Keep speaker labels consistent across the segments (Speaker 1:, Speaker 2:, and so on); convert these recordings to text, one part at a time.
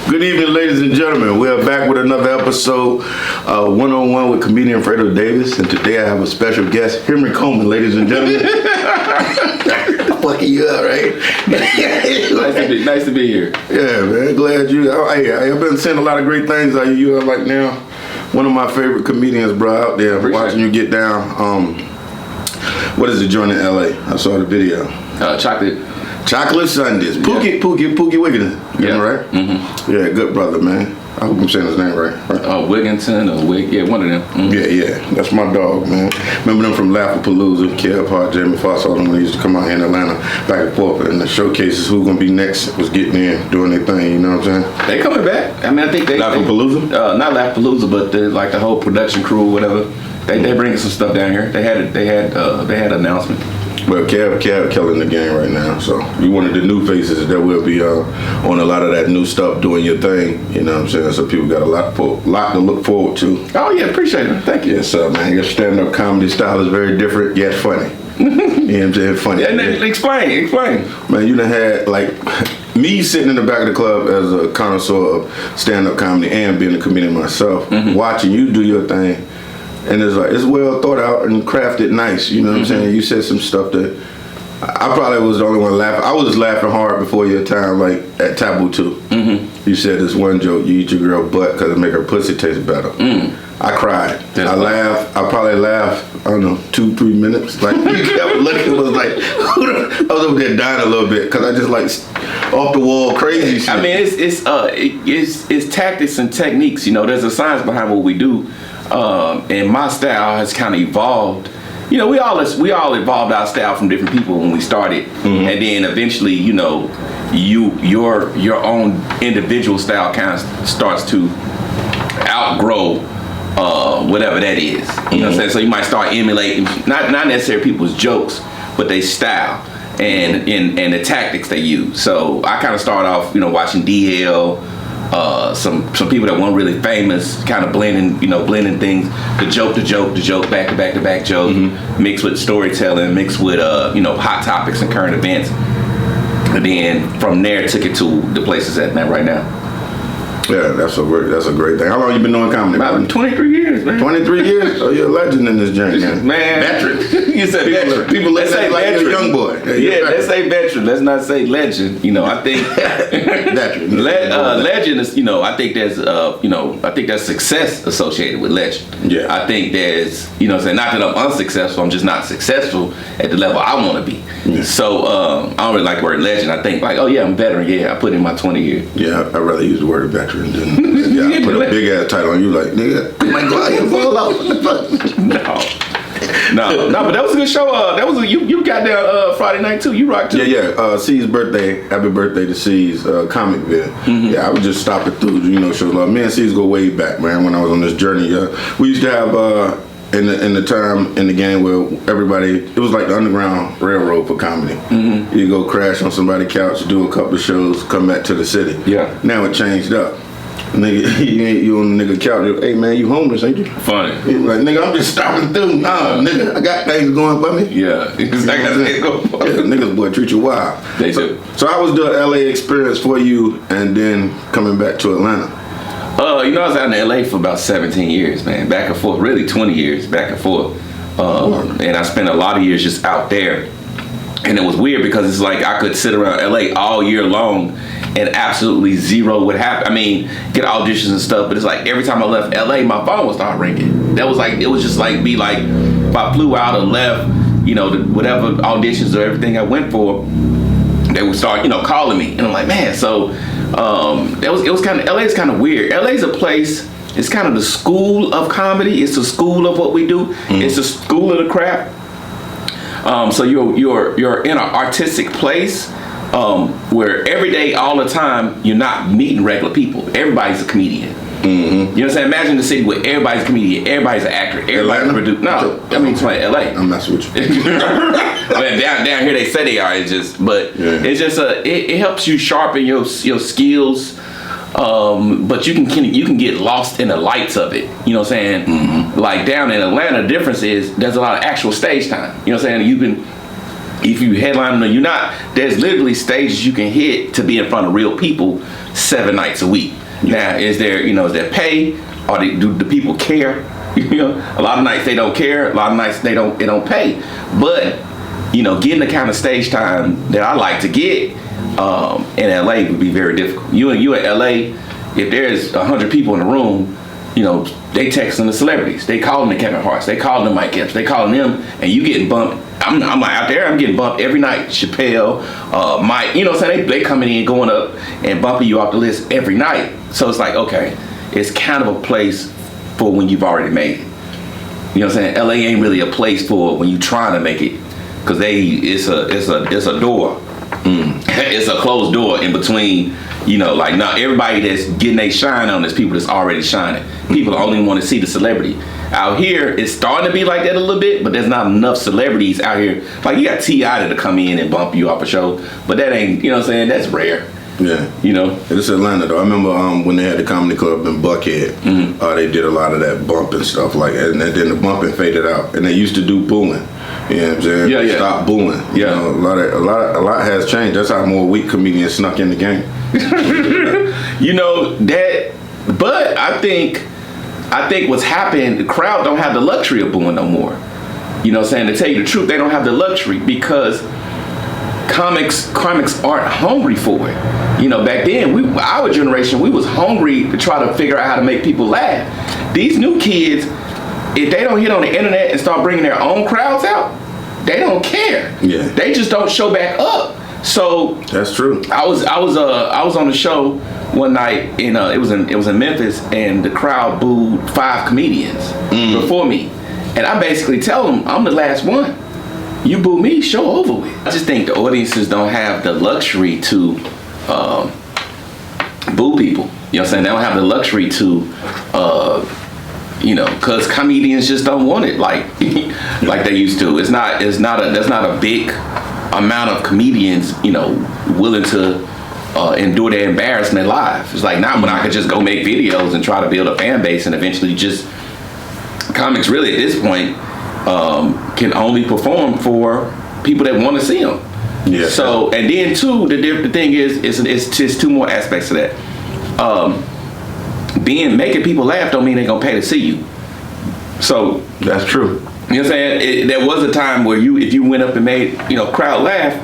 Speaker 1: Good evening, ladies and gentlemen. We are back with another episode, one-on-one with comedian Fredo Davis, and today I have a special guest, Henry Coleman, ladies and gentlemen. Fucking you up, right?
Speaker 2: Nice to be here.
Speaker 1: Yeah, man. Glad you. I've been saying a lot of great things. You are like now one of my favorite comedians, bro, out there. Watching you get down. What is the joint in LA? I saw the video. Chocolate Sundays. Pookie Wigginton.
Speaker 2: Yeah.
Speaker 1: Right? Mm-hmm. Yeah, good brother, man. I hope I'm saying his name right.
Speaker 2: Wigginton or yeah, one of them. Mm-hmm.
Speaker 1: Yeah. That's my dog, man. Remember them from Laughapalooza, Kev Hart, Jamie Foxx, all them when they used to come out here in Atlanta back and forth. And the showcases, who's going to be next, was getting in, doing their thing, you know what I'm saying?
Speaker 2: They coming back. I mean, I think they...
Speaker 1: Laughapalooza?
Speaker 2: Not Laughapalooza, but like the whole production crew, whatever. They bringing some stuff down here. They had an announcement.
Speaker 1: Well, Kev killing the game right now, so you one of the new faces that will be on a lot of that new stuff, doing your thing. You know what I'm saying? So people got a lot to look forward to.
Speaker 2: Oh yeah, appreciate it. Thank you.
Speaker 1: Yes, man. Your stand-up comedy style is very different yet funny. You know what I'm saying? Funny.
Speaker 2: Yeah, explain.
Speaker 1: Man, you done had like me sitting in the back of the club as a connoisseur of stand-up comedy and being a comedian myself, watching you do your thing. And it's well thought out and crafted nice, you know what I'm saying? You said some stuff that I probably was the only one laughing. I was laughing hard before your time, like at Taboo 2. You said this one joke, you eat your girl butt because it make her pussy taste better. I cried. I laughed. I probably laughed, I don't know, 2-3 minutes. Like, you kept looking, was like, I was over there dying a little bit because I just like off the wall crazy shit.
Speaker 2: I mean, it's tactics and techniques. You know, there's a science behind what we do. And my style has kind of evolved. You know, we all evolved our style from different people when we started, and then eventually, you know, your own individual style kind of starts to outgrow whatever that is. You know what I'm saying? So you might start emulating not necessarily people's jokes, but their style and the tactics they use. So I kind of started off, you know, watching DL. Some people that weren't really famous, kind of blending things, the joke, back to back joke, mixed with storytelling, mixed with hot topics and current events, and then from there took it to the places at right now.
Speaker 1: Yeah, that's a great thing. How long you been doing comedy?
Speaker 2: About 23 years, man.
Speaker 1: 23 years? Oh, you're a legend in this journey, man.
Speaker 2: Veteran. You said veteran.
Speaker 1: People let's say like you're a young boy.
Speaker 2: Yeah, let's say veteran. Let's not say legend. You know, I think
Speaker 1: veteran.
Speaker 2: Legend is, you know, I think there's I think there's success associated with legend.
Speaker 1: Yeah.
Speaker 2: I think there's, you know, saying not that I'm unsuccessful, I'm just not successful at the level I want to be. Yeah. So I don't really like the word legend. I think like, oh yeah, I'm veteran. Yeah, I put in my 20 years.
Speaker 1: Yeah, I'd rather use the word veteran. I put a big ass title on you, like, nigga, my God, you fall off. What the fuck?
Speaker 2: No, but that was a good show. You got there Friday night too. You rocked too.
Speaker 1: Yeah. C's birthday. Happy birthday to C's comic vid. Yeah, I was just stopping through, you know, show love. Me and C's go way back, man. When I was on this journey, we used to have in the time in the game where everybody, it was like the Underground Railroad for comedy. You go crash on somebody's couch, do a couple of shows, come back to the city.
Speaker 2: Yeah.
Speaker 1: Now it changed up. Nigga, you on the nigga couch. Hey man, you homeless, ain't you?
Speaker 2: Funny.
Speaker 1: Like, nigga, I'm just stopping through. Nah, nigga, I got things going for me.
Speaker 2: Yeah, I got things going for me.
Speaker 1: Yeah, niggas boy treat you wild.
Speaker 2: They do.
Speaker 1: So I was the LA experience for you, and then coming back to Atlanta.
Speaker 2: You know, I was out in LA for about 17 years, man. Back and forth, really 20 years, back and forth. And I spent a lot of years just out there. And it was weird because it's like I could sit around LA all year long and absolutely zero would happen. I mean, get auditions and stuff, but it's like every time I left LA, my phone would start ringing. That was like, it was just like me, like if I flew out or left, you know, whatever auditions or everything I went for, they would start, you know, calling me. And I'm like, man, so it was kind of, LA's kind of weird. LA's a place, it's kind of the school of comedy. It's the school of what we do. It's the school of the craft. So you're in an artistic place where every day, all the time, you're not meeting regular people. Everybody's a comedian. You know what I'm saying? Imagine the city where everybody's a comedian, everybody's an actor, everybody's a producer. No, I mean, it's like LA.
Speaker 1: I'm messing with you.
Speaker 2: I mean, down here they say they are. It's just, but it's just it helps you sharpen your skills. But you can get lost in the lights of it. You know what I'm saying? Like down in Atlanta, the difference is there's a lot of actual stage time. You know what I'm saying? if you headline them, there's literally stages you can hit to be in front of real people 7 nights a week. Now, is there pay? Or do the people care? A lot of nights they don't care. A lot of nights they don't pay. But getting the kind of stage time that I like to get in LA would be very difficult. You in LA, if there's 100 people in the room, they texting the celebrities. They calling the Kevin Harts. They calling the Mike Epps. They calling them, and you getting bumped. I'm out there. I'm getting bumped every night. Chappelle, Mike. What I'm saying? They coming in, going up, and bumping you off the list every night. So it's like, okay, it's kind of a place for when you've already made it. You know what I'm saying? LA ain't really a place for when you trying to make it, because it's a door. It's a closed door in between. Not everybody that's getting a shine on is people that's already shining. People only want to see the celebrity. Out here, it's starting to be like that a little bit, but there's not enough celebrities out here. Like, you got T.I. to come in and bump you off a show, but that ain't, that's rare.
Speaker 1: Yeah. It's Atlanta, though. I remember when they had the comedy club in Buckhead, they did a lot of that bumping stuff, and then the bumping faded out, and they used to do booing. You know what I'm saying? Yeah. Stop booing.
Speaker 2: Yeah.
Speaker 1: A lot has changed. That's how more weak comedians snuck in the game.
Speaker 2: But I think what's happened, the crowd don't have the luxury of booing no more. You know what I'm saying? To tell you the truth, they don't have the luxury because comics aren't hungry for it. Back then, our generation, we was hungry to try to figure out how to make people laugh. These new kids, if they don't hit on the internet and start bringing their own crowds out, they don't care.
Speaker 1: Yeah.
Speaker 2: They just don't show back up. So
Speaker 1: that's true.
Speaker 2: I was on a show one night in it was in Memphis, and the crowd booed 5 comedians before me, and I basically tell them, I'm the last one. You boo me, show over with. I just think the audiences don't have the luxury to boo people. You know what I'm saying? They don't have the luxury to because comedians just don't want it like they used to. There's not a big amount of comedians, willing to endure their embarrassment live. It's like now when I could just go make videos and try to build a fan base, and eventually just comics really at this point can only perform for people that want to see them.
Speaker 1: Yeah.
Speaker 2: So, and then too, the thing is, it's just 2 more aspects to that. Making people laugh don't mean they're gonna pay to see you. So
Speaker 1: that's true.
Speaker 2: You know what I'm saying? There was a time where if you went up and made crowd laugh,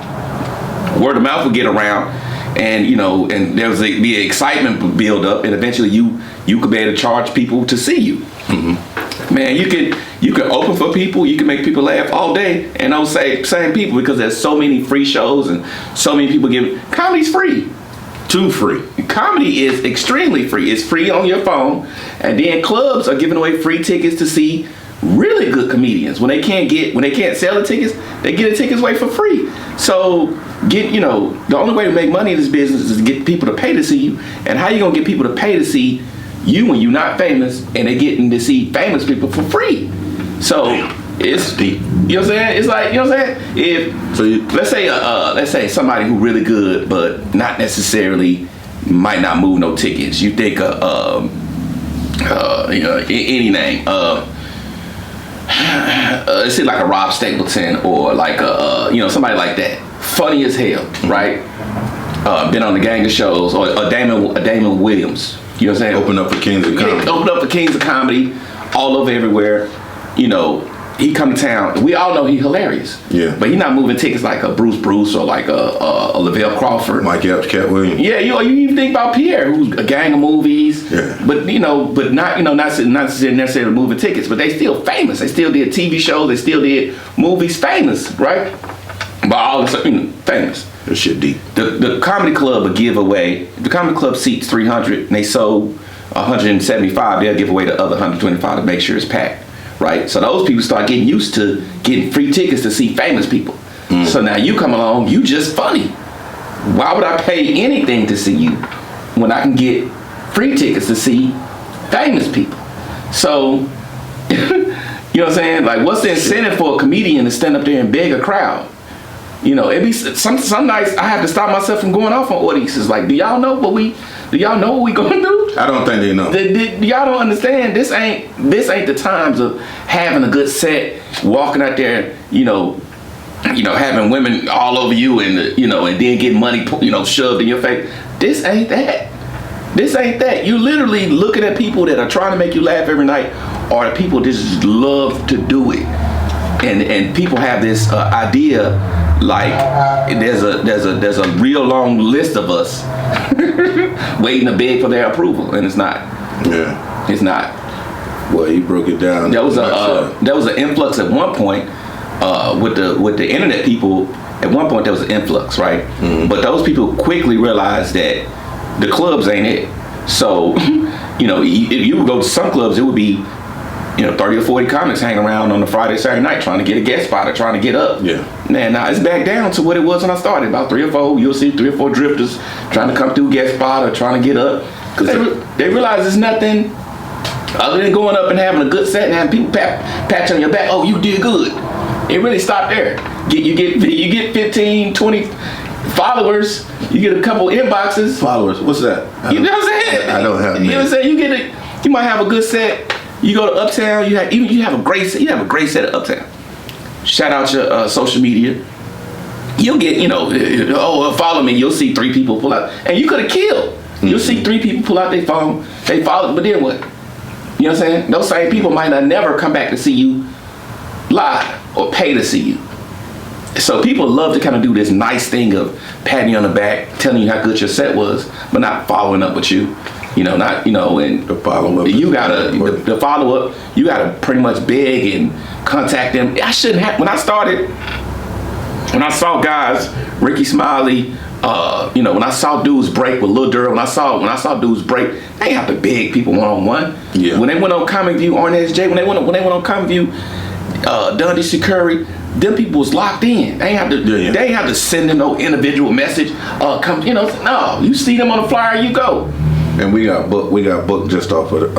Speaker 2: word of mouth would get around, and and there was the excitement build up, and eventually you could be able to charge people to see you. Mm-hmm. Man, you can open for people, you can make people laugh all day, and those same people, because there's so many free shows and so many people comedy's free.
Speaker 1: Too free.
Speaker 2: Comedy is extremely free. It's free on your phone, and then clubs are giving away free tickets to see really good comedians. When they can't sell the tickets, they get the tickets away for free. So the only way to make money in this business is to get people to pay to see you. And how you gonna get people to pay to see you when you're not famous, and they're getting to see famous people for free? So it's deep. You know what I'm saying? It's like, what I'm saying? Let's say somebody who really good, but not necessarily might not move no tickets. You think any name. Let's say like a Rob Stapleton, or like somebody like that. Funny as hell, right? Been on the gang of shows, or a Damon Williams. You know what I'm saying?
Speaker 1: Open up for Kings of Comedy.
Speaker 2: Open up for Kings of Comedy, all over everywhere. He come to town. We all know he's hilarious.
Speaker 1: Yeah.
Speaker 2: But he's not moving tickets like a Bruce or like a Lavelle Crawford.
Speaker 1: Mike Epps, Cat Williams.
Speaker 2: Yeah, you even think about Pierre, who's a gang of movies.
Speaker 1: Yeah.
Speaker 2: But not necessarily moving tickets, but they still famous. They still did TV shows. They still did movies, famous, right? But all of a sudden, famous.
Speaker 1: That shit deep.
Speaker 2: The comedy club will give away. The comedy club seats 300, and they sold 175. They'll give away the other 125 to make sure it's packed. Right, so those people start getting used to getting free tickets to see famous people. So now you come along, you just funny. Why would I pay anything to see you when I can get free tickets to see famous people? So, you know what I'm saying? Like, what's the incentive for a comedian to stand up there and beg a crowd? It be some nights I have to stop myself from going off on audiences. Like, do y'all know what we gonna do?
Speaker 1: I don't think they know.
Speaker 2: Y'all don't understand. This ain't the times of having a good set, walking out there, having women all over you and and then getting money shoved in your face. This ain't that. This ain't that. You're literally looking at people that are trying to make you laugh every night, or the people that just love to do it. And people have this idea like there's a real long list of us waiting to beg for their approval, and it's not.
Speaker 1: Yeah,
Speaker 2: it's not.
Speaker 1: Well, you broke it down.
Speaker 2: There was an influx at one point with the internet people. At one point, there was an influx, right? Mm-hmm. But those people quickly realized that the clubs ain't it. So, if you would go to some clubs, it would be 30 or 40 comics hanging around on a Friday, Saturday night trying to get a guest spot or trying to get up.
Speaker 1: Yeah.
Speaker 2: Man, now it's back down to what it was when I started. About 3 or 4, you'll see 3 or 4 drifters trying to come through guest spot or trying to get up. Because they realize there's nothing other than going up and having a good set and having people pat on your back. Oh, you did good. It really stopped there. You get 15, 20 followers. You get a couple inboxes.
Speaker 1: Followers? What's that?
Speaker 2: You know what I'm saying?
Speaker 1: I don't have that.
Speaker 2: You know what I'm saying? You might have a good set. You go to Uptown, you have a great set at Uptown. Shout out your social media. You'll get, follow me. You'll see 3 people pull out, and you could have killed. Mm-hmm. You'll see 3 people pull out their phone. They follow, but then what? You know what I'm saying? Those same people might not never come back to see you live or pay to see you. So people love to kind of do this nice thing of patting you on the back, telling you how good your set was, but not following up with you. And
Speaker 1: the follow up.
Speaker 2: You gotta the follow up. You gotta pretty much beg and contact them. I shouldn't have. When I saw guys, Ricky Smiley, when I saw dudes break with Lil Durrell, when I saw dudes break, they ain't have to beg people one on one.
Speaker 1: Yeah.
Speaker 2: When they went on Comic View, SJ, when they went on Comic View, Dundee Security, them people was locked in. They ain't have to.
Speaker 1: Yeah.
Speaker 2: They ain't have to send them no individual message. No, you see them on the flyer, you go.
Speaker 1: And we got booked just off of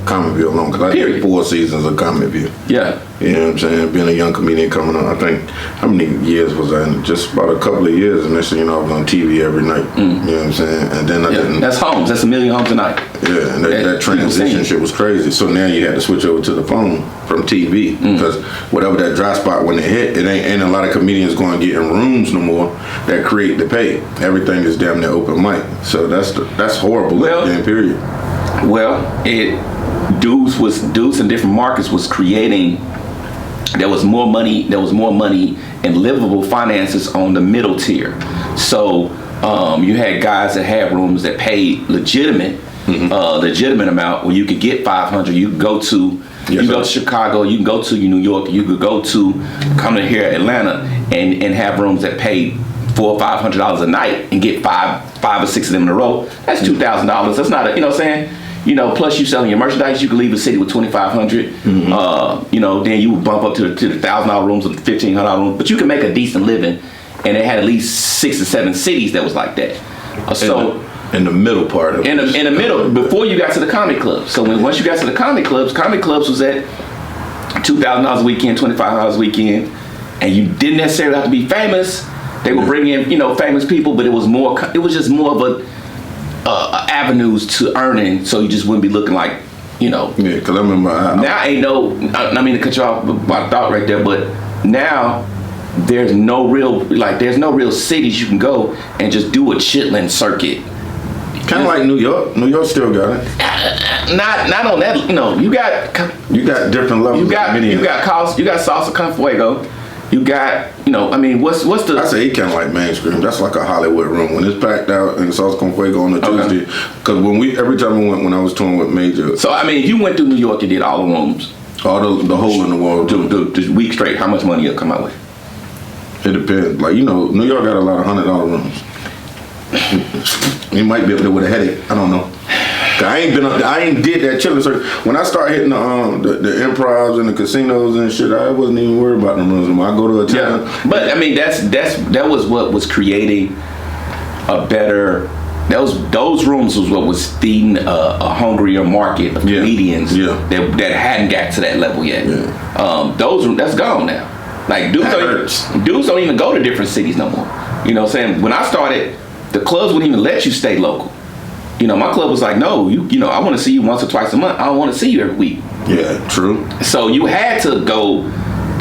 Speaker 1: Comic View alone, because I did 4 seasons of Comic View.
Speaker 2: Yeah.
Speaker 1: You know what I'm saying? Being a young comedian coming on, I think, how many years was I in? Just about a couple of years, and next thing you know, I was on TV every night. You know what I'm saying? And then I didn't.
Speaker 2: That's homes. That's 1 million homes a night.
Speaker 1: Yeah, and that transition shit was crazy. So now you had to switch over to the phone from TV, because whatever that dry spot when it hit, it ain't a lot of comedians going to get in rooms no more that create the pay. Everything is damn near open mic. So that's horrible.
Speaker 2: Well,
Speaker 1: damn period.
Speaker 2: Well, dudes in different markets was creating. There was more money and livable finances on the middle tier. So you had guys that had rooms that paid legitimate amount where you could get 500. You could go to Chicago, you can go to New York, you could go to come to here Atlanta and have rooms that paid $400 or $500 a night and get five or 6 of them in a row. That's $2,000. That's not you know what I'm saying? Plus you selling your merchandise, you can leave the city with $2,500. Then you would bump up to the $1,000 rooms or the $1,500 rooms, but you can make a decent living. And it had at least 6 or 7 cities that was like that.
Speaker 1: In the middle part of
Speaker 2: in the middle, before you got to the comedy clubs. So once you got to the comedy clubs was at $2,000 a weekend, $2,500 a weekend, and you didn't necessarily have to be famous. They would bring in famous people, but it was just more of a avenues to earning, so you just wouldn't be looking like
Speaker 1: Yeah, because I remember
Speaker 2: now ain't no. I mean to cut you off my thought right there, but now there's no real cities you can go and just do a chitlin circuit.
Speaker 1: Kind of like New York. New York still got it.
Speaker 2: Not on that. You got
Speaker 1: different levels.
Speaker 2: You got Salsa Con Fuego. You got, what's the...
Speaker 1: I say he kind of like mainstream. That's like a Hollywood room. When it's packed out and Salsa Con Fuego on a Tuesday. Because every time I went, when I was touring with Major.
Speaker 2: So, you went through New York and did all the rooms.
Speaker 1: All the hole in the wall.
Speaker 2: The week straight, how much money you'll come out with?
Speaker 1: It depends. New York got a lot of $100 rooms. You might be up there with a headache. I don't know. I ain't did that chilling circuit. When I start hitting the improvs and the casinos and shit, I wasn't even worried about them rooms. I go to a town.
Speaker 2: Yeah. But that was what was creating a better. Those rooms was what was feeding a hungrier market of comedians that hadn't got to that level yet. Yeah. That's gone now. Like dudes don't even go to different cities no more. You know what I'm saying? When I started, the clubs wouldn't even let you stay local. My club was like, no, I want to see you once or twice a month. I don't want to see you every week.
Speaker 1: Yeah, true.
Speaker 2: So you had to go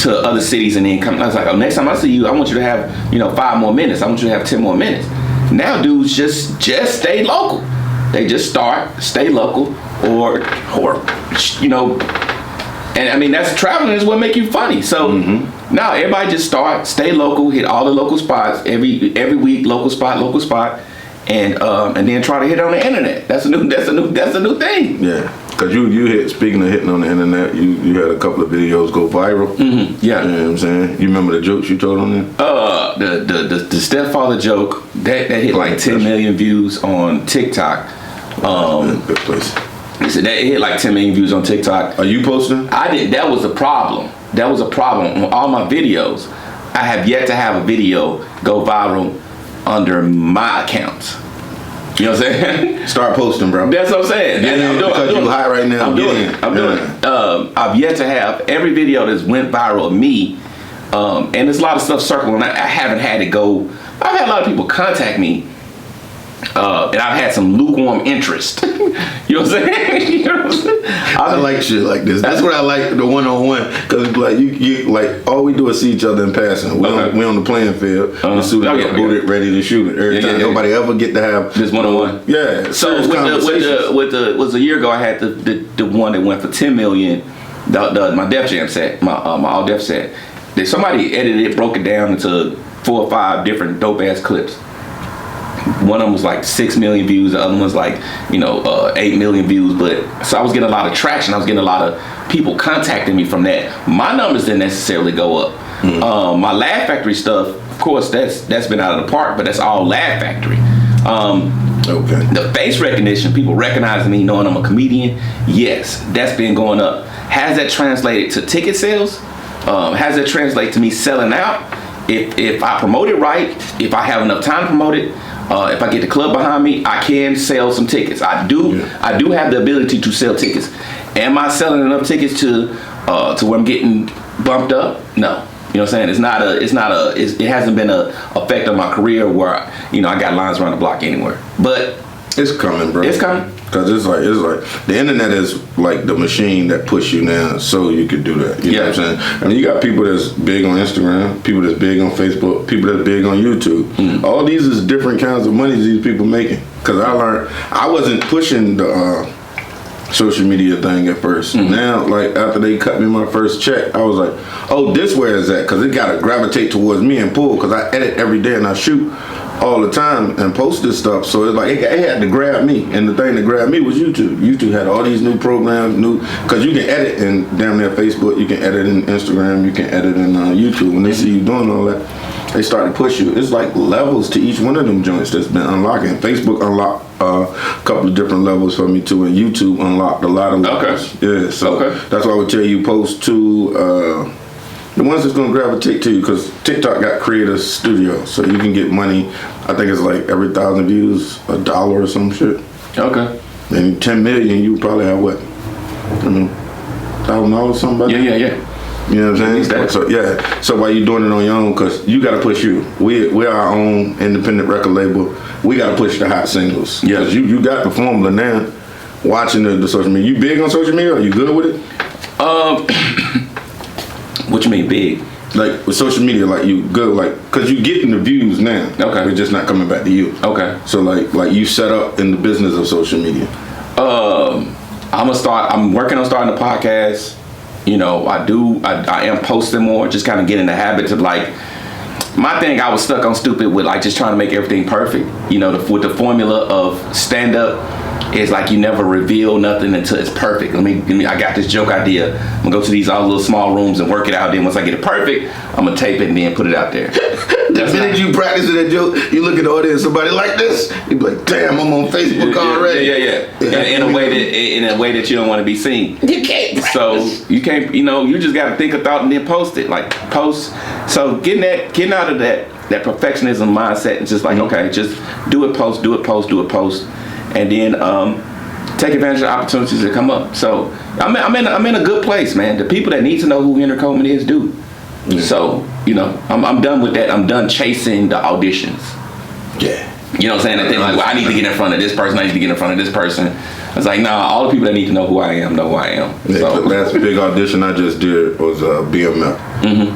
Speaker 2: to other cities and then come. I was like, oh, next time I see you, I want you to have 5 more minutes. I want you to have 10 more minutes. Now dudes just stay local. They just stay local or and I mean that's traveling is what make you funny. So now everybody just stay local, hit all the local spots every week, local spot, and then try to hit on the internet. That's a new thing.
Speaker 1: Yeah. Cause you hit, speaking of hitting on the internet, you had a couple of videos go viral.
Speaker 2: Yeah.
Speaker 1: You know what I'm saying? You remember the jokes you told on there?
Speaker 2: The stepfather joke that hit like 10 million views on TikTok.
Speaker 1: Good place.
Speaker 2: So that hit like 10 million views on TikTok.
Speaker 1: Are you posting?
Speaker 2: I did. That was a problem. On all my videos. I have yet to have a video go viral under my account. You know what I'm saying?
Speaker 1: Start posting, bro.
Speaker 2: That's what I'm saying.
Speaker 1: Because you're hot right now.
Speaker 2: I'm doing it. I've yet to have every video that's went viral of me, and there's a lot of stuff circling. I haven't had it go. I've had a lot of people contact me, and I've had some lukewarm interest. You know what I'm saying?
Speaker 1: I like shit like this. That's what I like, the one-on-one, because like you like all we do is see each other in passing. We on the playing field. The suit booted, ready to shoot it every time. Nobody ever get to have
Speaker 2: this one-on-one.
Speaker 1: Yeah.
Speaker 2: So was a year ago I had the one that went for 10 million. My Def Jam set, my all Def set. Somebody edited it, broke it down into 4 or 5 different dope ass clips. One of them was like 6 million views. The other one was like 8 million views. But so I was getting a lot of traction. I was getting a lot of people contacting me from that. My numbers didn't necessarily go up. My Laugh Factory stuff, of course, that's been out of the park. But that's all Laugh Factory.
Speaker 1: Okay.
Speaker 2: The face recognition, people recognizing me, knowing I'm a comedian. Yes, that's been going up. Has that translated to ticket sales? Has that translated to me selling out? If I promote it right, if I have enough time to promote it, if I get the club behind me, I can sell some tickets. I do have the ability to sell tickets. Am I selling enough tickets to where I'm getting bumped up? No. You know what I'm saying? It hasn't been a effect on my career where I got lines around the block anywhere. But
Speaker 1: it's coming, bro.
Speaker 2: It's coming.
Speaker 1: Cause it's like the internet is like the machine that push you now, so you could do that. You know what I'm saying? I mean, you got people that's big on Instagram, people that's big on Facebook, people that's big on YouTube. All these is different kinds of money these people making. Cause I learned I wasn't pushing the social media thing at first. Now, like after they cut me my first check, I was like, oh, this where is that? Cause it gotta gravitate towards me and pull. Cause I edit every day and I shoot all the time and post this stuff, so it's like it had to grab me, and the thing that grabbed me was YouTube. YouTube had all these new programs, because you can edit in damn near Facebook, you can edit in Instagram, you can edit in YouTube. When they see you doing all that, they start to push you. It's like levels to each one of them joints that's been unlocking. Facebook unlocked a couple of different levels for me too, and YouTube unlocked a lot of levels. Okay. Yeah, so that's why I would tell you post to the ones that's gonna gravitate to you, because TikTok got Creator Studio, so you can get money. I think it's like every 1,000 views, $1 or some shit.
Speaker 2: Okay.
Speaker 1: And 10 million, you probably have what? $1,000 something.
Speaker 2: Yeah.
Speaker 1: You know what I'm saying? So while you doing it on your own, because you got to push you. We're our own independent record label. We got to push the hot singles. Yeah. Because you got the formula now. Watching the social media. You big on social media? Are you good with it?
Speaker 2: What you mean big?
Speaker 1: Like with social media, like you good, like because you getting the views now. Okay. They're just not coming back to you. Okay. So like you set up in the business of social media.
Speaker 2: I'm working on starting a podcast. I am posting more, just kind of getting the habit of like, my thing, I was stuck on stupid with like just trying to make everything perfect. With the formula of stand up, it's like you never reveal nothing until it's perfect. I got this joke idea. I'm gonna go to these all little small rooms and work it out. Then once I get it perfect, I'm gonna tape it and then put it out there.
Speaker 1: The minute you practice that joke, you look at the audience, somebody like this, you be like, damn, I'm on Facebook already.
Speaker 2: Yeah. In a way that you don't want to be seen.
Speaker 1: You can't.
Speaker 2: So you can't. You just got to think a thought and then post it. Like post. So getting out of that perfectionism mindset and just like, okay, just do it, post, and then take advantage of opportunities that come up. So I'm in a good place, man. The people that need to know who Henry Coleman is do. Yeah. So I'm done with that. I'm done chasing the auditions.
Speaker 1: Yeah.
Speaker 2: You know what I'm saying? That thing like, well, I need to get in front of this person. I need to get in front of this person. was like, nah, all the people that need to know who I am know who I am.
Speaker 1: Yeah,
Speaker 2: So
Speaker 1: the last big audition I just did was BMF.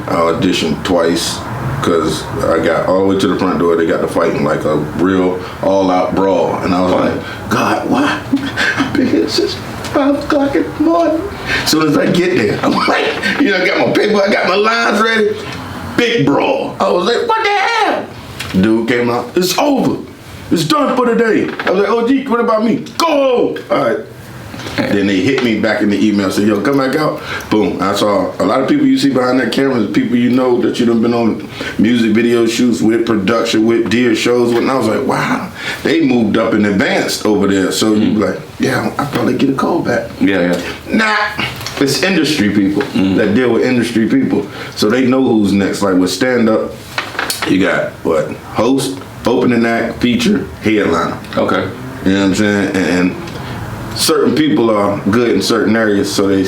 Speaker 1: I auditioned twice because I got all the way to the front door. They got to fighting like a real all-out brawl, and I was like, God, why? I've been here since 5 o'clock in the morning. As soon as I get there, I'm like, I got my paper, I got my lines ready. Big brawl. I was like, what the hell? Dude came out. It's over. It's done for the day. I was like, oh, gee, what about me? Go! All right. Then they hit me back in the email, said, yo, come back out. Boom. I saw a lot of people you see behind that camera is people you know that you done been on music video shoots with, production with, deer shows with. And I was like, wow, they moved up and advanced over there. So you be like, yeah, I'll probably get a call back.
Speaker 2: Yeah.
Speaker 1: Nah. It's industry people that deal with industry people. So they know who's next. Like with stand-up, you got, what, host, opening act, feature, headliner.
Speaker 2: Okay.
Speaker 1: You know what I'm saying? And certain people are good in certain areas, so they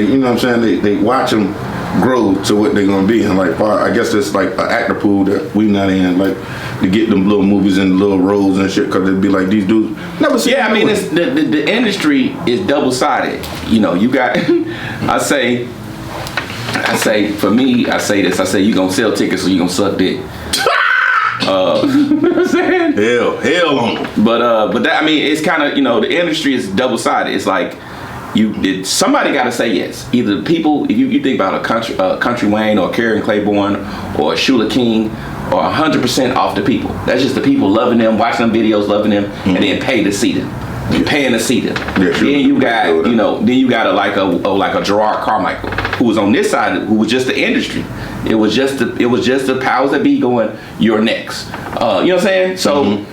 Speaker 1: you know what I'm saying, they watch them grow to what they're gonna be. And like, I guess it's like an actor pool that we not in, like to get them little movies and little roles and shit, because it'd be like these dudes never seen.
Speaker 2: Yeah, I mean, it's, the industry is double-sided. You got, I say for me, I say this, I say you gonna sell tickets so you gonna suck dick. You know what I'm saying?
Speaker 1: Hell on them.
Speaker 2: But that, I mean, it's kind of, the industry is double-sided. It's like somebody got to say yes. Either people, if you think about a Country Wayne or Karen Claiborne or a Shula King, or 100% off the people. That's just the people loving them, watching them videos, loving them, and then pay to see them. Paying to see them.
Speaker 1: Yeah, sure.
Speaker 2: Then you got, then you got like a Gerard Carmichael who was on this side, who was just the industry. It was just the powers that be going, you're next. You know what I'm saying? So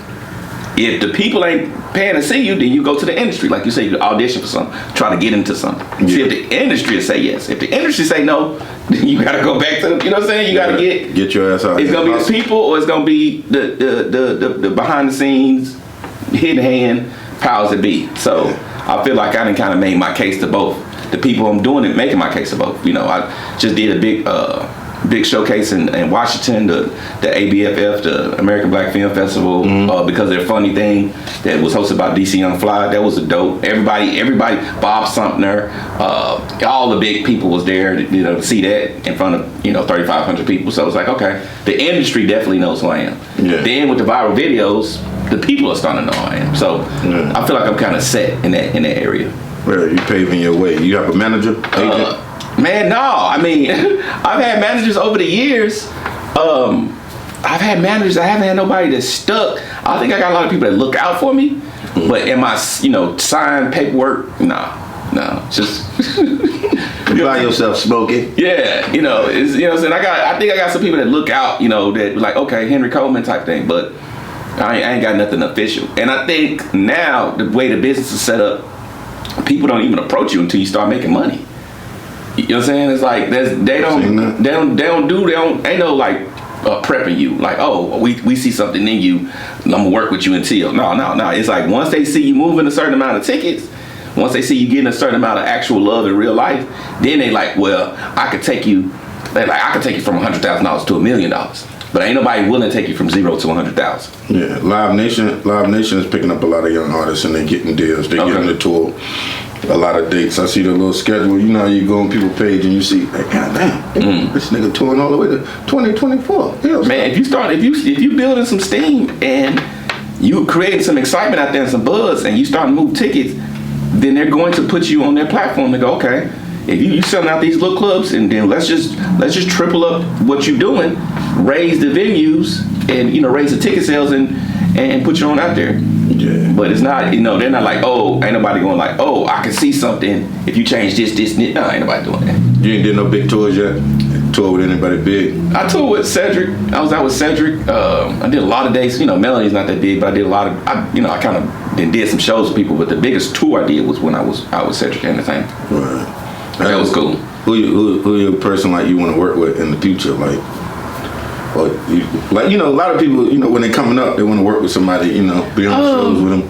Speaker 2: if the people ain't paying to see you, then you go to the industry. Like you say, you audition for something, try to get into something.
Speaker 1: Yeah.
Speaker 2: See if the industry say yes. If the industry say no, then you gotta go back to you know what I'm saying? You gotta
Speaker 1: get your ass out.
Speaker 2: It's gonna be the people, or it's gonna be the behind the scenes, hidden hand powers that be. So I feel like I done kind of made my case to both. The people I'm doing it, making my case to both. I just did a big showcase in Washington, the ABFF, the American Black Film Festival, because of their funny thing that was hosted by DC Young Fly. That was a dope. Everybody, Bob Sumner, all the big people was there to see that in front of 3,500 people. So it was like, okay, the industry definitely knows who I am. Yeah. Then with the viral videos, the people are starting to know who I am. So I feel like I'm kind of set in that area.
Speaker 1: Well, you paving your way. You have a manager, agent?
Speaker 2: Man, no. I mean, I've had managers over the years. I've had managers. I haven't had nobody that's stuck. I think I got a lot of people that look out for me. But in my, signed paperwork, no. Just
Speaker 1: you by yourself smoking.
Speaker 2: Yeah, it's, what I'm saying. I think I got some people that look out, that like, okay, Henry Coleman type thing. But I ain't got nothing official. And I think now the way the business is set up, people don't even approach you until you start making money. You know what I'm saying? It's like ain't no like prepping you. Like, oh, we see something in you, I'm gonna work with you until. No. It's like once they see you moving a certain amount of tickets, once they see you getting a certain amount of actual love in real life, then they like, well, I could take you from $100,000 to $1 million. But ain't nobody willing to take you from 0 to 100,000.
Speaker 1: Yeah, Live Nation is picking up a lot of young artists and they're getting deals. They're getting the tour, a lot of dates. I see the little schedule. You go on people's page and you see, hey, goddamn, this nigga touring all the way to 2024.
Speaker 2: Man, if you building some steam and you creating some excitement out there and some buzz and you starting to move tickets, then they're going to put you on their platform to go, okay, if you selling out these little clubs, and then let's just triple up what you're doing, raise the venues, and raise the ticket sales and put you on out there. Yeah. But it's not, they're not like, oh, ain't nobody going like, oh, I can see something if you change this, and no, ain't nobody doing that. You
Speaker 1: ain't did no big tours yet? Tour with anybody big?
Speaker 2: I toured with Cedric. I was out with Cedric. I did a lot of dates. Melody's not that big, but I did a lot of. I kind of did some shows with people. But the biggest tour I did was when I was out with Cedric Entertainment.
Speaker 1: Right.
Speaker 2: That was cool.
Speaker 1: Who you a person like you want to work with in the future? Like, or a lot of people, when they're coming up, they want to work with somebody, be on shows with them.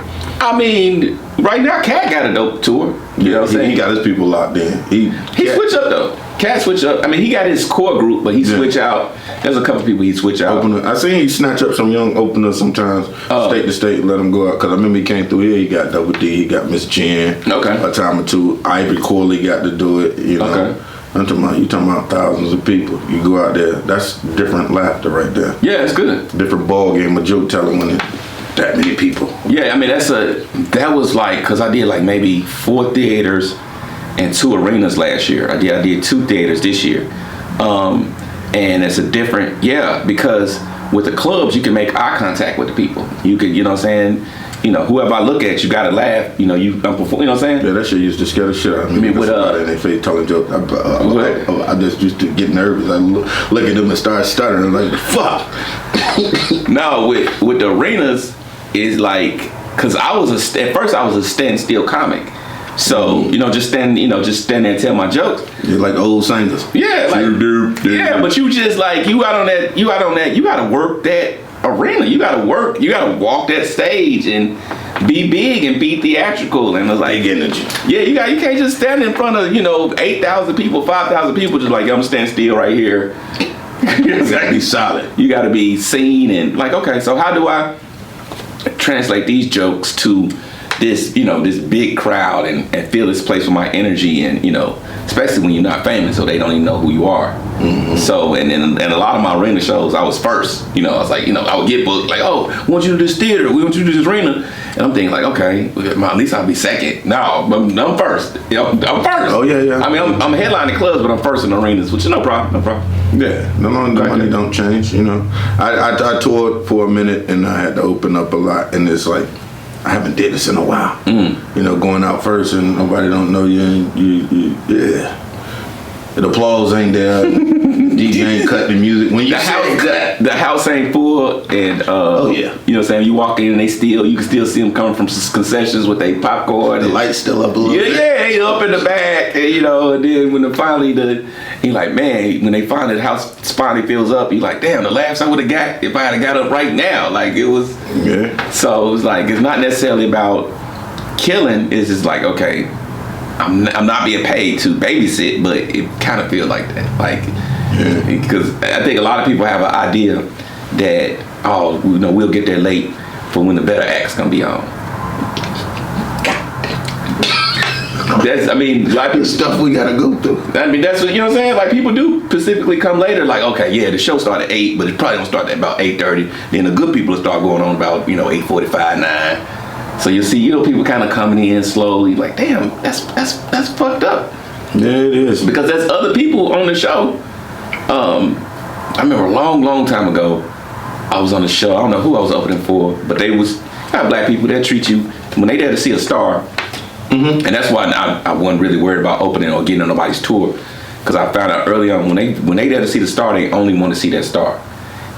Speaker 2: I mean, right now, Cat got a dope tour. You know what I'm saying?
Speaker 1: He got his people locked in. He
Speaker 2: switch up though. Cat switch up. I mean, he got his core group, but he switch out. There's a couple people he switch out.
Speaker 1: I seen he snatch up some young openers sometimes, state to state, let them go out. Cause I remember he came through here. He got Double D. He got Miss Jen.
Speaker 2: Okay.
Speaker 1: A time or two. Ivory Corley got to do it. You know.
Speaker 2: Okay.
Speaker 1: I'm talking about, you talking about thousands of people. You go out there, that's different laughter right there.
Speaker 2: Yeah, it's good.
Speaker 1: Different ball game of joke telling when it's that many people.
Speaker 2: Yeah, I mean that was like, cause I did like maybe 4 theaters and 2 arenas last year. I did 2 theaters this year, and it's a different because with the clubs you can make eye contact with the people. You could, you know what I'm saying. You know, whoever I look at, you gotta laugh. You know, I'm performing. You know what I'm saying?
Speaker 1: Yeah, that shit used to scare the shit out of me.
Speaker 2: With
Speaker 1: in their face telling jokes. I just used to get nervous. I look at them and start stuttering. I'm like, fuck.
Speaker 2: No, with the arenas is like, cause at first I was a standstill comic. So you know, just stand there and tell my jokes.
Speaker 1: You're like old singers.
Speaker 2: Yeah, like yeah, but you just like you out on that. You gotta work that arena. You gotta walk that stage and be big and be theatrical. And I was like,
Speaker 1: energy.
Speaker 2: Yeah, you can't just stand in front of 8,000 people, 5,000 people, just like I'm standing still right here.
Speaker 1: You gotta be solid.
Speaker 2: You gotta be seen and like, okay, so how do I translate these jokes to this this big crowd and fill this place with my energy and especially when you're not famous, so they don't even know who you are. Mm-hmm. So and a lot of my arena shows I was first. I was like, I would get booked like, oh, we want you to do this theater, we want you to do this arena, and I'm thinking like, okay, well, at least I'll be second. No, I'm first. I'm first.
Speaker 1: Oh yeah.
Speaker 2: I mean, I'm headlining clubs, but I'm first in arenas, which is no problem.
Speaker 1: Yeah, the money don't change. I toured for a minute and I had to open up a lot, and it's like, I haven't did this in a while. Going out first and nobody don't know you. Yeah. The applause ain't there. DJ ain't cut the music. When
Speaker 2: the house ain't full, and you know what I'm saying. You walk in and you can still see them coming from concessions with their popcorn.
Speaker 1: The lights still up a little bit.
Speaker 2: Yeah, they up in the back, and and then when he like, man, when they finally the house finally fills up, you like, damn, the laughs I would have got if I had got up right now. Like it was.
Speaker 1: Yeah.
Speaker 2: So it was like, it's not necessarily about killing. It's just like, okay, I'm not being paid to babysit, but it kind of feels like that. Like, because I think a lot of people have an idea that, we'll get there late for when the better act's gonna be on. A lot of
Speaker 1: stuff we gotta go through.
Speaker 2: I mean, that's what, you know what I'm saying? Like, people do specifically come later, like, okay, yeah, the show started at 8, but it probably don't start at about 8:30. Then the good people will start going on about, 8:45, 9. So you see, people kind of coming in slowly, like, damn, that's fucked up.
Speaker 1: Yeah, it is.
Speaker 2: Because there's other people on the show. I remember a long time ago, I was on the show. I don't know who I was opening for, but they got black people that treat you when they there to see a star. Mm-hmm. And that's why I wasn't really worried about opening or getting on nobody's tour, because I found out early on when they there to see the star, they only want to see that star.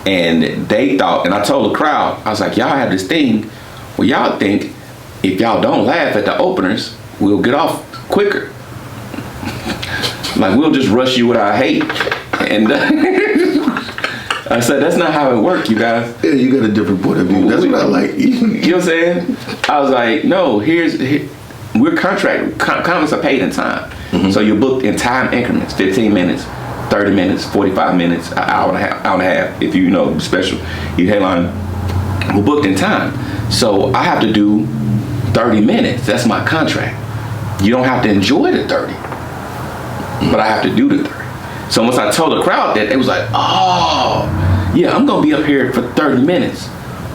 Speaker 2: And they thought, and I told the crowd, I was like, y'all have this thing where y'all think if y'all don't laugh at the openers, we'll get off quicker. Like, we'll just rush you with our hate. And I said, that's not how it works, you guys.
Speaker 1: Yeah, you got a different point of view. That's what I like.
Speaker 2: You know what I'm saying? I was like, no, we're contract. Comics are paid in time. Mm-hmm. So you're booked in time increments, 15 minutes, 30 minutes, 45 minutes, an hour and a half. If you special, you headline, we're booked in time. So I have to do 30 minutes. That's my contract. You don't have to enjoy the 30, but I have to do the 30. So once I told the crowd that, it was like, oh, yeah, I'm going to be up here for 30 minutes,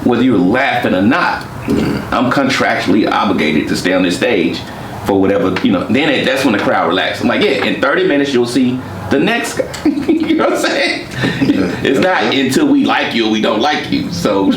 Speaker 2: whether you're laughing or not. I'm contractually obligated to stay on this stage for whatever, then that's when the crowd relaxes. I'm like, yeah, in 30 minutes, you'll see the next guy. You know what I'm saying? It's not until we like you or we don't like you. So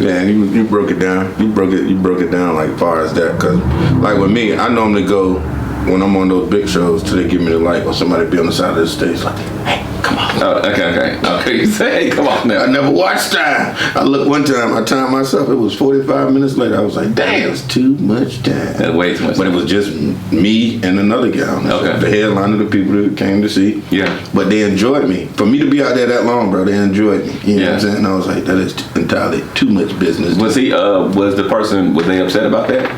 Speaker 1: yeah, you broke it down. You broke it down like far as that. Cause like with me, I normally go when I'm on those big shows till they give me the light or somebody be on the side of the stage like, hey, come on.
Speaker 2: Okay. You say, hey, come on now.
Speaker 1: I never watched time. I looked one time, I timed myself, it was 45 minutes later. I was like, damn, it's too much time.
Speaker 2: That's way too much
Speaker 1: But
Speaker 2: time.
Speaker 1: it was just me and another guy.
Speaker 2: Okay.
Speaker 1: The headline of the people that came to see.
Speaker 2: Yeah.
Speaker 1: But they enjoyed me. For me to be out there that long, bro, they enjoyed me. You know what I'm saying? And I was like, that is entirely too much business.
Speaker 2: Was he, was they upset about that?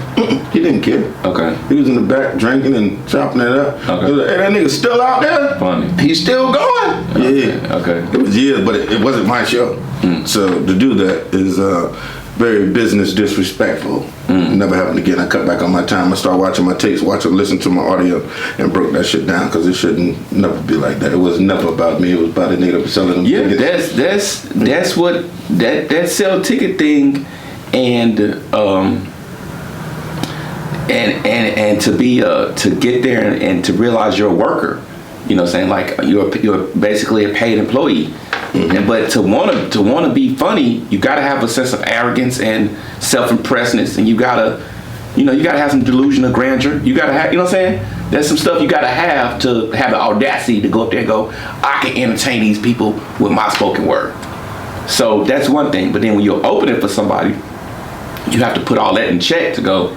Speaker 1: He didn't care.
Speaker 2: Okay.
Speaker 1: He was in the back drinking and chopping it up.
Speaker 2: Okay.
Speaker 1: He was like, hey, that nigga still out there?
Speaker 2: Funny.
Speaker 1: He's still going? Yeah.
Speaker 2: Okay.
Speaker 1: It was years, but it wasn't my show. So to do that is very business disrespectful. Never happened again. I cut back on my time. I started watching my tapes, listen to my audio, and broke that shit down because it shouldn't never be like that. It was never about me. It was about a nigga that was selling them tickets.
Speaker 2: That's what that sell ticket thing, and to be to get there and to realize you're a worker. You know what I'm saying? Like you're basically a paid employee. And but to wanna be funny, you gotta have a sense of arrogance and self-impressedness, and you gotta have some delusion of grandeur. You gotta have, you know what I'm saying? There's some stuff you gotta have to have the audacity to go up there and go, I can entertain these people with my spoken word. So that's one thing. But then when you're opening for somebody, you have to put all that in check to go,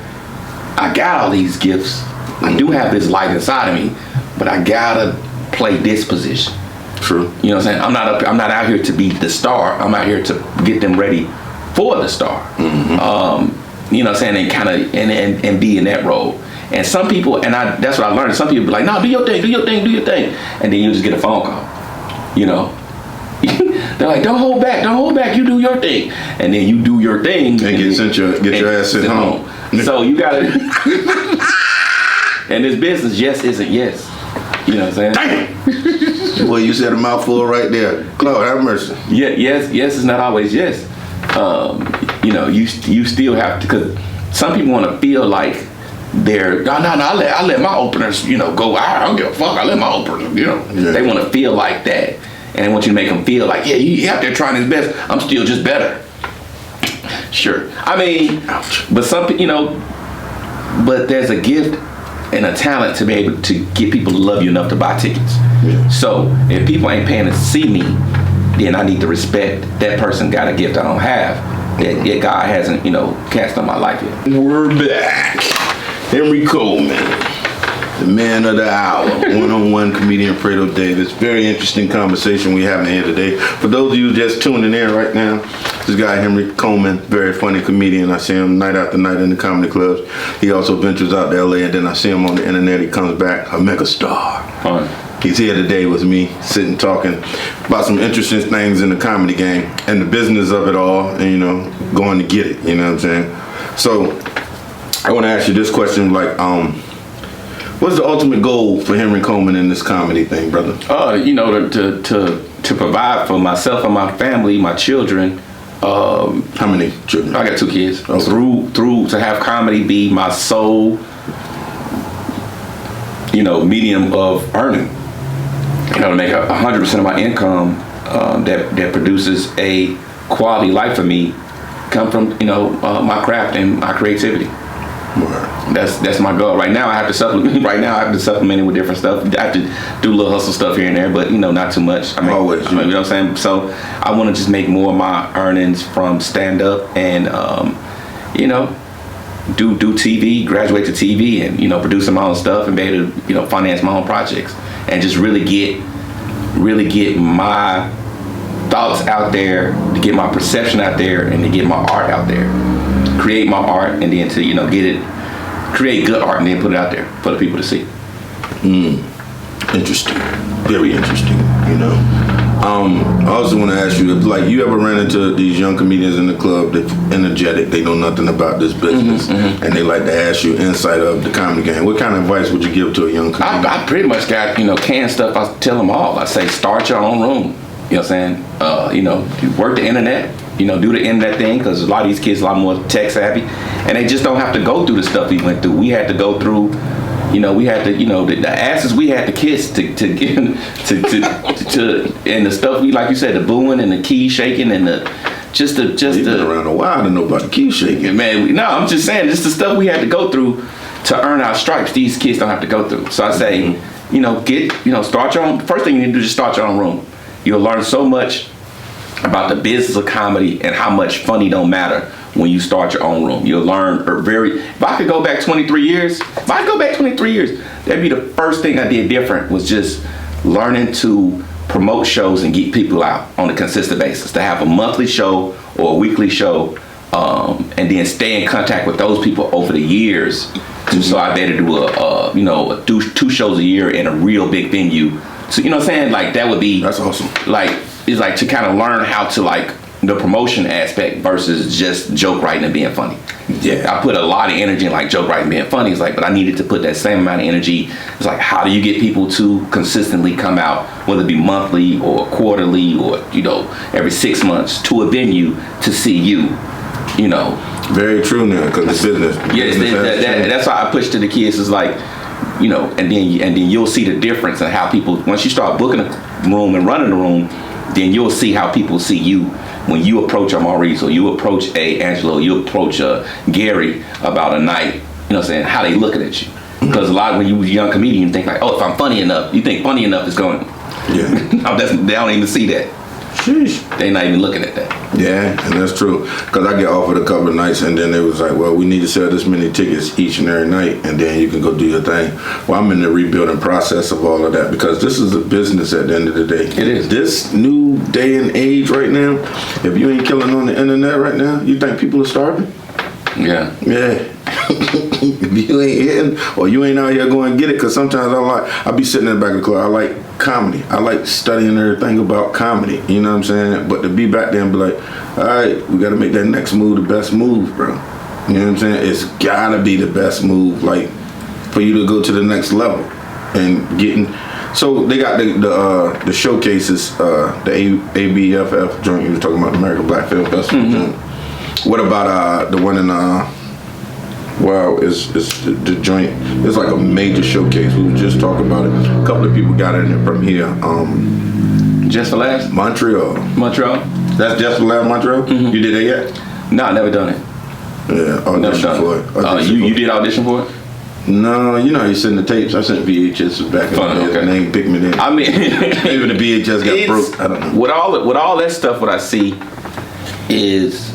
Speaker 2: I got all these gifts. I do have this light inside of me, but I gotta play this position.
Speaker 1: True.
Speaker 2: You know what I'm saying? I'm not out here to be the star. I'm out here to get them ready for the star. You know what I'm saying? And kind of and be in that role. And some people, and that's what I learned. Some people be like, no, do your thing. And then you just get a phone call. You know? They're like, don't hold back, you do your thing. And then you do your thing.
Speaker 1: And get your ass sent home.
Speaker 2: So you gotta and this business, yes isn't yes. You know what I'm saying?
Speaker 1: Damn. Well, you said a mouthful right there. Claude, have mercy.
Speaker 2: Yeah, yes is not always yes. You know, you still have to, because some people want to feel like they're I let my openers, you know, go. I don't give a fuck. I let my openers, you know. Yeah. They want to feel like that, and they want you to make them feel like, yeah, he out there trying his best. I'm still just better. Sure. I mean, ouch. But but there's a gift and a talent to be able to get people to love you enough to buy tickets. Yeah. So if people ain't paying to see me, then I need to respect that person got a gift I don't have that God hasn't, you know, cast on my life yet.
Speaker 1: We're back. Henry Coleman, the man of the hour, one-on-one comedian Fredo Davis. Very interesting conversation we having here today. For those of you just tuning in right now, this guy Henry Coleman, very funny comedian. I see him night after night in the comedy clubs. He also ventures out to LA, and then I see him on the internet. He comes back a mega star.
Speaker 2: Fun.
Speaker 1: He's here today with me, sitting talking about some interesting things in the comedy game and the business of it all, and, you know, going to get it. You know what I'm saying? So I want to ask you this question, like, what's the ultimate goal for Henry Coleman in this comedy thing, brother?
Speaker 2: You know, to provide for myself and my family, my children.
Speaker 1: How many children?
Speaker 2: I got 2 kids.
Speaker 1: Okay.
Speaker 2: Through to have comedy be my sole, you know, medium of earning. You know, to make 100% of my income that produces a quality life for me come from, you know, my craft and my creativity. Right. That's my goal. Right now I have to supplement it with different stuff. I have to do a little hustle stuff here and there, but, you know, not too much. I mean,
Speaker 1: always.
Speaker 2: You know what I'm saying? So I want to just make more of my earnings from stand up and you know, do TV, graduate to TV, and, you know, producing my own stuff and be able to, you know, finance my own projects and just really get my thoughts out there, to get my perception out there, and to get my art out there. Create my art, and then to, you know, create good art, and then put it out there for the people to see.
Speaker 1: Interesting. Very interesting, you know. I also want to ask you, if, like, you ever ran into these young comedians in the club that's energetic, they know nothing about this business, and they like to ask you insight of the comedy game. What kind of advice would you give to a young comedian?
Speaker 2: I pretty much got, you know, canned stuff. I tell them all. I say, start your own room. You know what I'm saying? You know, work the internet. You know, do the internet thing, because a lot of these kids are a lot more tech savvy, and they just don't have to go through the stuff we went through. We had to go through, you know, the asses we had to kiss to get and the stuff we, like you said, the booing and the key shaking and the You've
Speaker 1: been around a while to know about the key shaking.
Speaker 2: Man, no, I'm just saying, just the stuff we had to go through to earn our stripes, these kids don't have to go through. So I say, start your own. First thing you need to do is just start your own room. You'll learn so much about the business of comedy and how much funny don't matter when you start your own room. You'll learn if I could go back 23 years, that'd be the first thing I did different, was just learning to promote shows and get people out on a consistent basis, to have a monthly show or a weekly show, and then stay in contact with those people over the years. So I better do two shows a year in a real big venue. So you know what I'm saying? Like that would be,
Speaker 1: that's awesome.
Speaker 2: Like it's like to kind of learn how to like the promotion aspect versus just joke writing and being funny. Yeah, I put a lot of energy in like joke writing and being funny. It's like, but I needed to put that same amount of energy. It's like, how do you get people to consistently come out, whether it be monthly or quarterly or every 6 months, to a venue to see you.
Speaker 1: Very true now, because it's business.
Speaker 2: Yes, that's why I push to the kids. Is like, and then you'll see the difference in how people, once you start booking a room and running the room, then you'll see how people see you when you approach a Maurice or you approach a Angelo, you approach a Gary about a night. You know what I'm saying? How they looking at you? Because a lot when you a young comedian, you think like, oh, if I'm funny enough, you think funny enough is going. Yeah. They don't even see that. Sheesh. They not even looking at that.
Speaker 1: Yeah, and that's true. Because I get offered a couple of nights, and then they was like, well, we need to sell this many tickets each and every night, and then you can go do your thing. Well, I'm in the rebuilding process of all of that, because this is a business at the end of the day. It is. This new day and age right now, if you ain't killing on the internet right now, you think people are starving?
Speaker 2: Yeah.
Speaker 1: Yeah. If you ain't hitting, or you ain't out here going and get it, because sometimes I be sitting in the back of the club, I like comedy. I like studying everything about comedy, you know what I'm saying? But to be back there and be like, all right, we got to make that next move the best move, bro. You know what I'm saying? It's got to be the best move, like, for you to go to the next level. And getting, so they got the showcases, the ABFF joint you were talking about, American Black Film Festival joint. What about the one in it's the joint. It's like a major showcase. We were just talking about it. A couple of people got in it from here.
Speaker 2: Just for Laughs?
Speaker 1: Montreal. That's Just for Laughs, Montreal? Mm-hmm. You did that yet?
Speaker 2: No, I never done it.
Speaker 1: Yeah, audition for it.
Speaker 2: You did audition for it?
Speaker 1: No, you send the tapes. I sent VHS back in the day. And they ain't picked me then.
Speaker 2: I mean,
Speaker 1: maybe the VHS got broke. I don't know.
Speaker 2: With all that stuff, what I see is,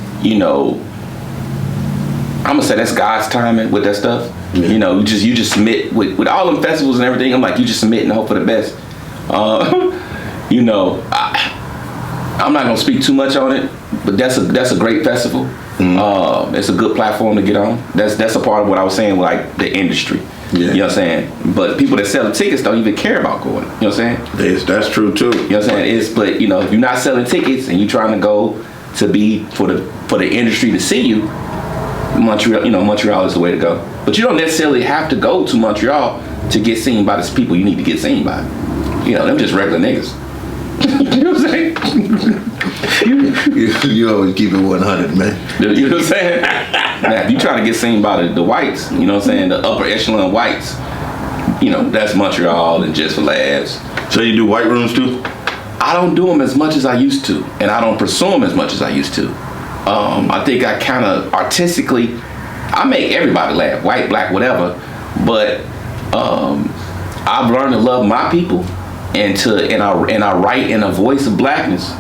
Speaker 2: I'm gonna say that's God's timing with that stuff. Yeah. You just submit with all them festivals and everything. I'm like, you just submit and hope for the best. I'm not gonna speak too much on it, but that's a great festival. Mm-hmm. It's a good platform to get on. That's a part of what I was saying, like the industry. Yeah. You know what I'm saying? But people that sell the tickets don't even care about going. You know what I'm saying?
Speaker 1: That's true too.
Speaker 2: You know what I'm saying? If you're not selling tickets and you're trying to go to be for the industry to see you, Montreal is the way to go. But you don't necessarily have to go to Montreal to get seen by the people you need to get seen by. Them just regular niggas. You know what I'm saying?
Speaker 1: you always keep it 100, man.
Speaker 2: You know what I'm saying? Now, if you trying to get seen by the whites, you know what I'm saying, the upper echelon whites, that's Montreal and Just for Laughs.
Speaker 1: So you do white rooms too?
Speaker 2: I don't do them as much as I used to, and I don't pursue them as much as I used to. I think I kind of artistically, I make everybody laugh, white, black, whatever. But I've learned to love my people, and I write in a voice of blackness.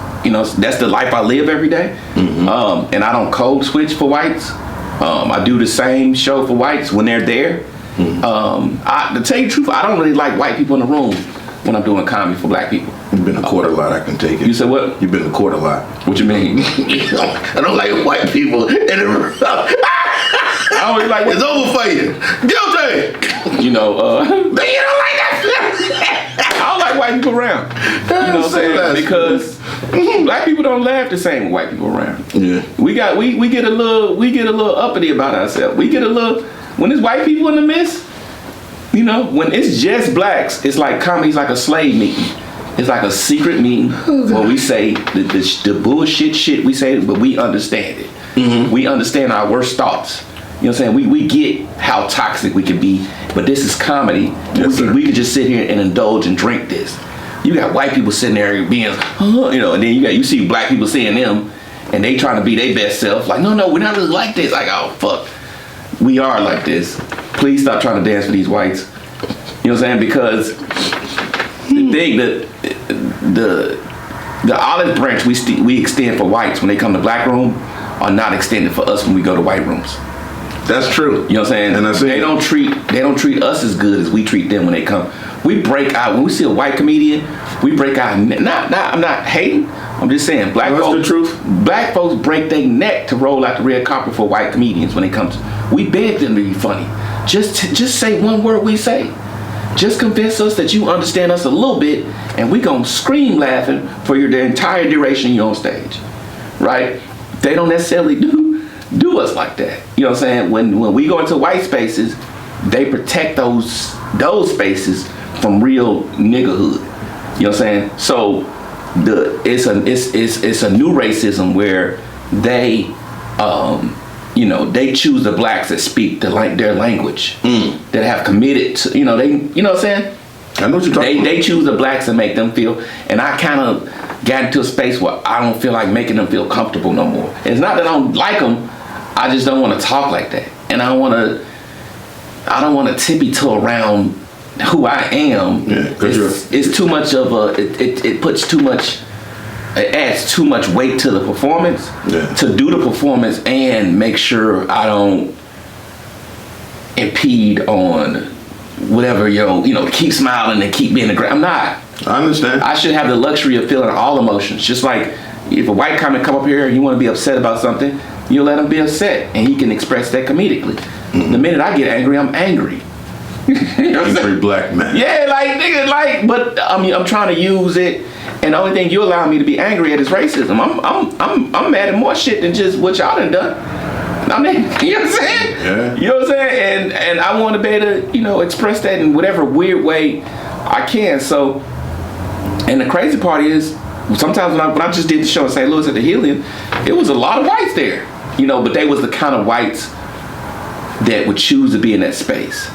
Speaker 2: That's the life I live every day. Mm-hmm. And I don't code switch for whites. I do the same show for whites when they're there. Mm-hmm. To tell you the truth, I don't really like white people in the room when I'm doing comedy for black people.
Speaker 1: You've been to court a lot, I can take it.
Speaker 2: You said what?
Speaker 1: You've been to court a lot.
Speaker 2: What you mean?
Speaker 1: I don't like white people in the room.
Speaker 2: I don't really like
Speaker 1: it's over for you. Guilty!
Speaker 2: You don't like that. I don't like white people around. You know what I'm saying? Because black people don't laugh the same with white people around. Yeah. We get a little uppity about ourselves. We get a little, when there's white people in the midst, when it's just blacks, it's like comedy's like a slave meeting. It's like a secret meeting where we say the bullshit shit we say, but we understand it. Mm-hmm. We understand our worst thoughts. You know what I'm saying? We get how toxic we can be, but this is comedy. Yes, we could just sit here and indulge and drink this. You got white people sitting there being, and then you see black people seeing them, and they trying to be their best self. Like, no, we're not really like this. Like, oh, fuck. We are like this. Please stop trying to dance for these whites. You know what I'm saying? Because The thing that the olive branch we extend for whites when they come to black room are not extended for us when we go to white rooms.
Speaker 1: That's true.
Speaker 2: You know what I'm saying?
Speaker 1: And
Speaker 2: they don't treat us as good as we treat them when they come. We break out when we see a white comedian. We break out. I'm not hating. I'm just saying black folks.
Speaker 1: The truth.
Speaker 2: Black folks break their neck to roll out the red carpet for white comedians when they come to. We beg them to be funny. Just say one word we say. Just convince us that you understand us a little bit, and we gonna scream laughing for the entire duration you're on stage, right? They don't necessarily do us like that. You know what I'm saying? When we go into white spaces, they protect those spaces from real niggerhood. You know what I'm saying? So it's a new racism where they they choose the blacks that speak their language, that have committed to, you know what I'm saying?
Speaker 1: I know what you're talking about.
Speaker 2: They choose the blacks and make them feel, and I kind of got into a space where I don't feel like making them feel comfortable no more. It's not that I don't like them, I just don't want to talk like that, and I don't want to tippy-toe around who I am.
Speaker 1: Yeah,
Speaker 2: it's too much of a, it puts too much, it adds too much weight to the performance, to do the performance and make sure I don't impede on whatever, keep smiling and keep being aggressive. I'm not.
Speaker 1: I understand.
Speaker 2: I should have the luxury of feeling all emotions. Just like if a white comic come up here and you want to be upset about something, you let him be upset and he can express that comedically. Mm-hmm. The minute I get angry, I'm angry. You know
Speaker 1: angry black man.
Speaker 2: Yeah, but I'm trying to use it, and the only thing you allow me to be angry at is racism. I'm mad at more shit than just what y'all done. I mean, you know what I'm saying?
Speaker 1: Yeah.
Speaker 2: You know what I'm saying? And I want to be able to, express that in whatever weird way I can. So, and the crazy part is, sometimes when I just did the show in St. Louis at the Helium, it was a lot of whites there, but they was the kind of whites that would choose to be in that space.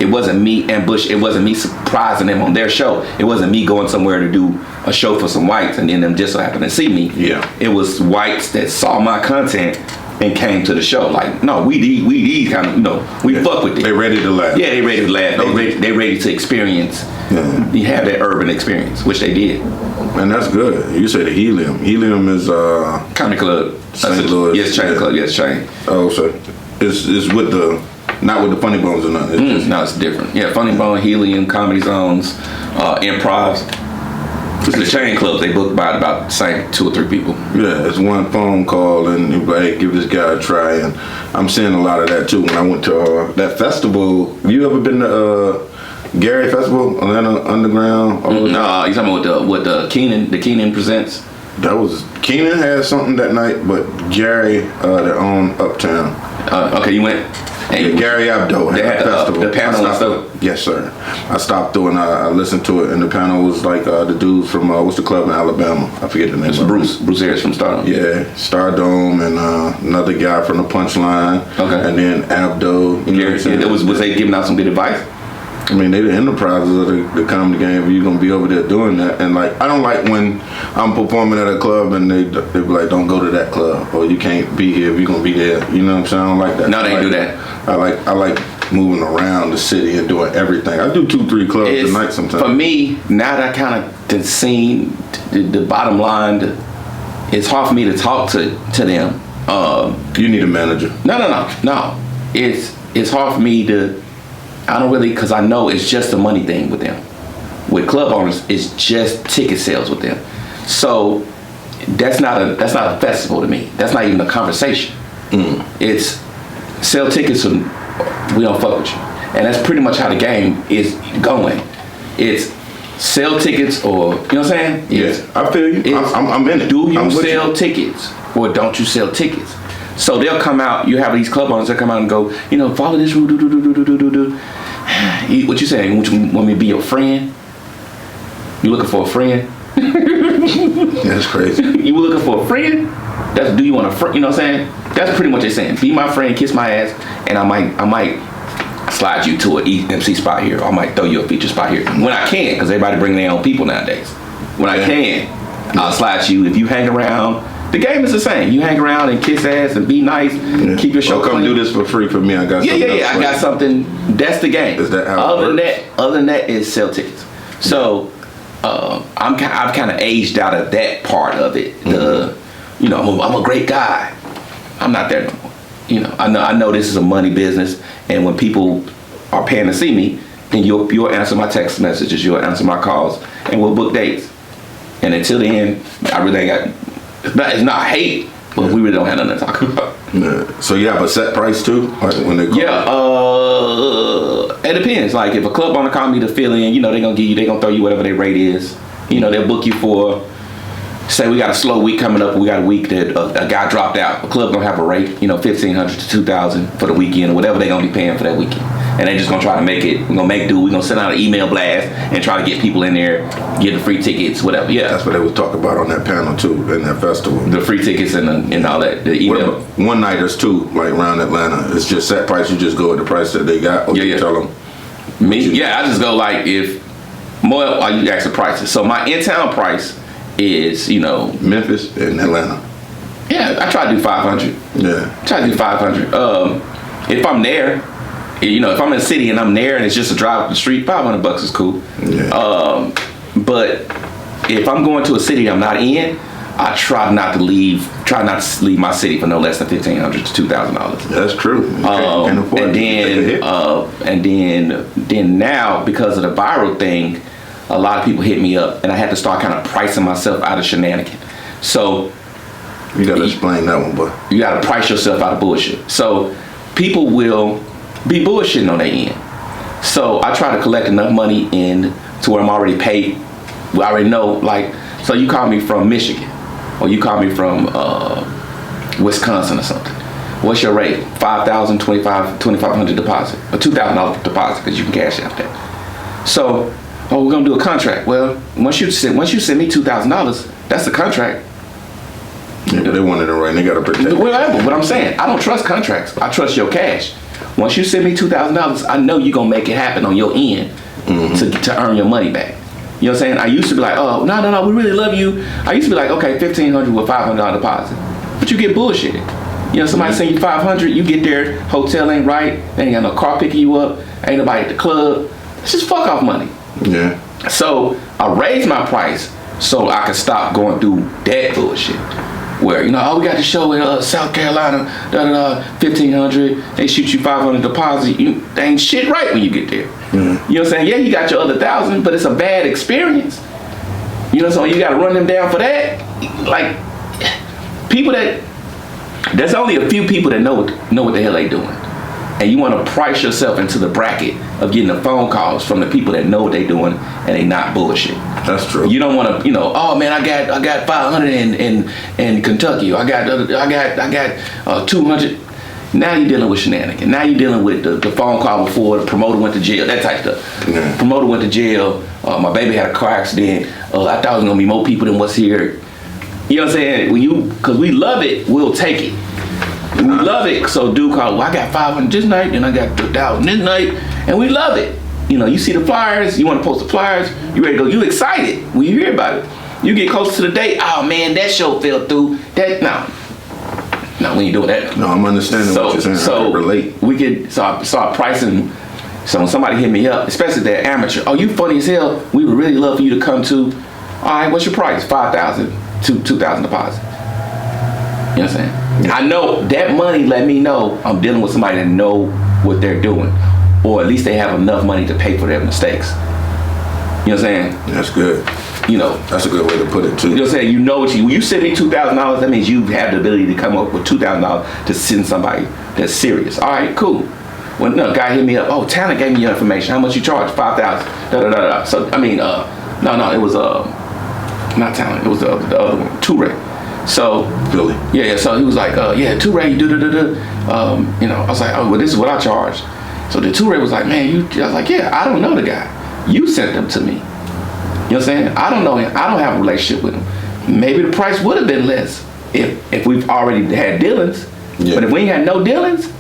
Speaker 2: It wasn't me it wasn't me surprising them on their show. It wasn't me going somewhere to do a show for some whites and then them just so happened to see me.
Speaker 1: Yeah.
Speaker 2: It was whites that saw my content and came to the show. Like, no, we these kind of, we fuck with it.
Speaker 1: They ready to laugh.
Speaker 2: Yeah, they ready to laugh. They ready to experience. Yeah. You have that urban experience, which they did.
Speaker 1: And that's good. You say the Helium. Helium is
Speaker 2: Comedy Club.
Speaker 1: St. Louis.
Speaker 2: Yes, Chain Club. Yes, Chain.
Speaker 1: Oh, so it's with the, not with the Funny Bones or nothing.
Speaker 2: No, it's different. Yeah, Funny Bone, Helium, Comedy Zones, Improvs. The Chain Clubs, they book about the same 2 or 3 people. Yeah,
Speaker 1: it's one phone call and you like, hey, give this guy a try. And I'm seeing a lot of that too. When I went to that festival, you ever been to Gary Festival, Atlanta Underground?
Speaker 2: No, you talking about what the Keenan presents?
Speaker 1: That was, Keenan had something that night, but Gary, their own Uptown.
Speaker 2: Okay, you went?
Speaker 1: Yeah, Gary Abdo had a festival.
Speaker 2: The panel and stuff?
Speaker 1: Yes, sir. I stopped through and I listened to it, and the panel was like the dudes from, what's the club in Alabama? I forget the name.
Speaker 2: It's Bruce Harris from Stardome.
Speaker 1: Yeah, Stardome, and another guy from the Punchline. Okay. And then Abdo.
Speaker 2: Was they giving out some good advice?
Speaker 1: I mean, they the enterprises of the comedy game. You're gonna be over there doing that, and like, I don't like when I'm performing at a club and they be like, "Don't go to that club," or "You can't be here if you're gonna be there." You know what I'm saying? I don't like that.
Speaker 2: No, they ain't do that.
Speaker 1: I like moving around the city and doing everything. I do 2-3 clubs a night sometimes. For
Speaker 2: me, now that I kind of seen the bottom line, it's hard for me to talk to them.
Speaker 1: You need a manager.
Speaker 2: No. It's hard for me to. I don't really, because I know it's just a money thing with them. With club owners, it's just ticket sales with them. So that's not a festival to me. That's not even a conversation. It's sell tickets and we don't fuck with you. And that's pretty much how the game is going. It's sell tickets or, you know what I'm saying?
Speaker 1: Yeah, I feel you. I'm in it.
Speaker 2: Do you sell tickets or don't you sell tickets? So they'll come out, you have these club owners that come out and go, follow this rule, do. What you saying? You want me to be your friend? You looking for a friend?
Speaker 1: That's crazy.
Speaker 2: You looking for a friend? Do you want a friend? You know what I'm saying? That's pretty much what they're saying. Be my friend, kiss my ass, and I might slide you to an MC spot here. Or I might throw you a feature spot here. When I can, because everybody bring their own people nowadays. When I can, I'll slide you. If you hang around, the game is the same. You hang around and kiss ass and be nice. Keep your show
Speaker 1: come
Speaker 2: clean.
Speaker 1: Do this for free for me. I got something.
Speaker 2: Yeah. I got something. That's the game.
Speaker 1: Is that how
Speaker 2: Other than that is sell tickets. So I've kind of aged out of that part of it. I'm a great guy. I'm not there no more. I know this is a money business, and when people are paying to see me, then you'll answer my text messages, you'll answer my calls, and we'll book dates. And until then, I really ain't got. It's not hate, but we really don't have nothing to talk about.
Speaker 1: Yeah. So you have a set price too, like when they call?
Speaker 2: Yeah. It depends. Like if a club wanna call me to fill in, they gonna throw you whatever their rate is. They'll book you for. Say we got a slow week coming up. We got a week that a guy dropped out. A club gonna have a rate, $1,500 to $2,000 for the weekend or whatever they gonna be paying for that weekend. And they just gonna try to make it. We're gonna make do. We're gonna send out an email blast and try to get people in there, get the free tickets, whatever. Yeah,
Speaker 1: that's what they was talking about on that panel too, in that festival.
Speaker 2: The free tickets and all that. The email.
Speaker 1: One nighters too, like around Atlanta. It's just set price. You just go with the price that they got. Or you tell them.
Speaker 2: I just go like if more. Or you ask the prices. So my in-town price is
Speaker 1: Memphis and Atlanta.
Speaker 2: Yeah, I try to do 500.
Speaker 1: Yeah,
Speaker 2: try to do 500. If I'm there, if I'm in the city and I'm there and it's just a drive up the street, $500 is cool.
Speaker 1: Yeah.
Speaker 2: But if I'm going to a city I'm not in, I try not to leave my city for no less than $1,500 to $2,000.
Speaker 1: That's true.
Speaker 2: And then now because of the viral thing, a lot of people hit me up, and I had to start kind of pricing myself out of shenanigans. So
Speaker 1: you gotta explain that one, boy. You
Speaker 2: gotta price yourself out of bullshit. So people will be bullshitting on their end. So I try to collect enough money in to where I'm already paid. I already know, like, so you call me from Michigan, or you call me from Wisconsin or something. What's your rate? $5,000, $2,500 deposit, or $2,000 deposit, because you can cash out that. So, we're gonna do a contract. Well, once you send me $2,000, that's the contract.
Speaker 1: Yeah, but they wanted it right. They gotta protect it.
Speaker 2: Whatever. What I'm saying, I don't trust contracts. I trust your cash. Once you send me $2,000, I know you're gonna make it happen on your end to earn your money back. You know what I'm saying? I used to be like, oh no, we really love you. I used to be like, okay, $1,500 with $500 deposit, but you get bullshitted. Somebody send you $500, you get there, hotel ain't right, they ain't got no car picking you up, ain't nobody at the club. It's just fuck off money.
Speaker 1: Yeah.
Speaker 2: So I raised my price so I could stop going through that bullshit. Where we got the show in South Carolina, $1,500. They shoot you $500 deposit. They ain't shit right when you get there.
Speaker 1: Mm-hmm.
Speaker 2: You know what I'm saying? Yeah, you got your other $1,000, but it's a bad experience. So you got to run them down for that. Like people there's only a few people that know what the hell they doing. And you want to price yourself into the bracket of getting the phone calls from the people that know what they doing and they not bullshit.
Speaker 1: That's true.
Speaker 2: You don't want to, oh man, I got 500 in Kentucky. I got 200. Now you're dealing with shenanigans. Now you're dealing with the phone call before the promoter went to jail. That type of stuff.
Speaker 1: Yeah.
Speaker 2: Promoter went to jail. My baby had a car accident. I thought it was gonna be more people than what's here. You know what I'm saying? Because we love it, we'll take it. We love it. So dude called, I got 500 this night, then I got 1,000 this night, and we love it. You see the flyers, you want to post the flyers, you ready to go, you excited when you hear about it. You get close to the date, oh man, that show fell through. No, we ain't doing that.
Speaker 1: No, I'm understanding what you're saying. I can relate.
Speaker 2: So I pricing. So when somebody hit me up, especially that amateur, oh, you funny as hell, we would really love for you to come to. All right, what's your price? $5,000 to $2,000 deposit. You know what I'm saying? I know that money let me know I'm dealing with somebody that know what they're doing, or at least they have enough money to pay for their mistakes. You know what I'm saying?
Speaker 1: That's good. That's a good way to put it too.
Speaker 2: You know what I'm saying? When you send me $2,000, that means you have the ability to come up with $2,000 to send somebody that's serious. All right, cool. When a guy hit me up, oh, Talent gave me your information. How much you charge? $5,000. So I mean, no, it was not Talent. It was the other one, Toure. So
Speaker 1: Philly.
Speaker 2: Yeah. So he was like, Toure, I was like, oh, well, this is what I charge. So the Toure was like, man, I was like, yeah, I don't know the guy. You sent them to me. You know what I'm saying? I don't know him. I don't have a relationship with him. Maybe the price would have been less if we've already had dealings. Yeah. But if we ain't had no dealings,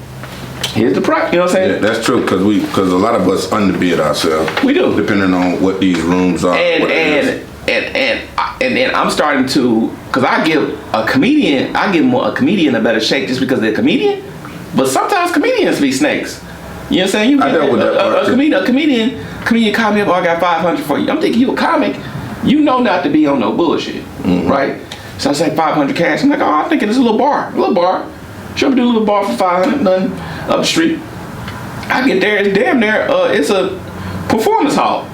Speaker 2: here's the price. You know what I'm saying?
Speaker 1: Yeah, that's true because a lot of us underbid ourselves.
Speaker 2: We do,
Speaker 1: depending on what these rooms are.
Speaker 2: And then I'm starting to, because I give a comedian a better shake just because they're a comedian. But sometimes comedians be snakes. You know what I'm saying?
Speaker 1: I dealt with that part
Speaker 2: a comedian called me up, oh, I got 500 for you. I'm thinking you a comic, You know not to be on no bullshit, right? So I say 500 cash. I'm like, oh, I'm thinking it's a little bar. Show me do a little bar for 500, nothing up the street. I get there, it's damn near, it's a performance hall.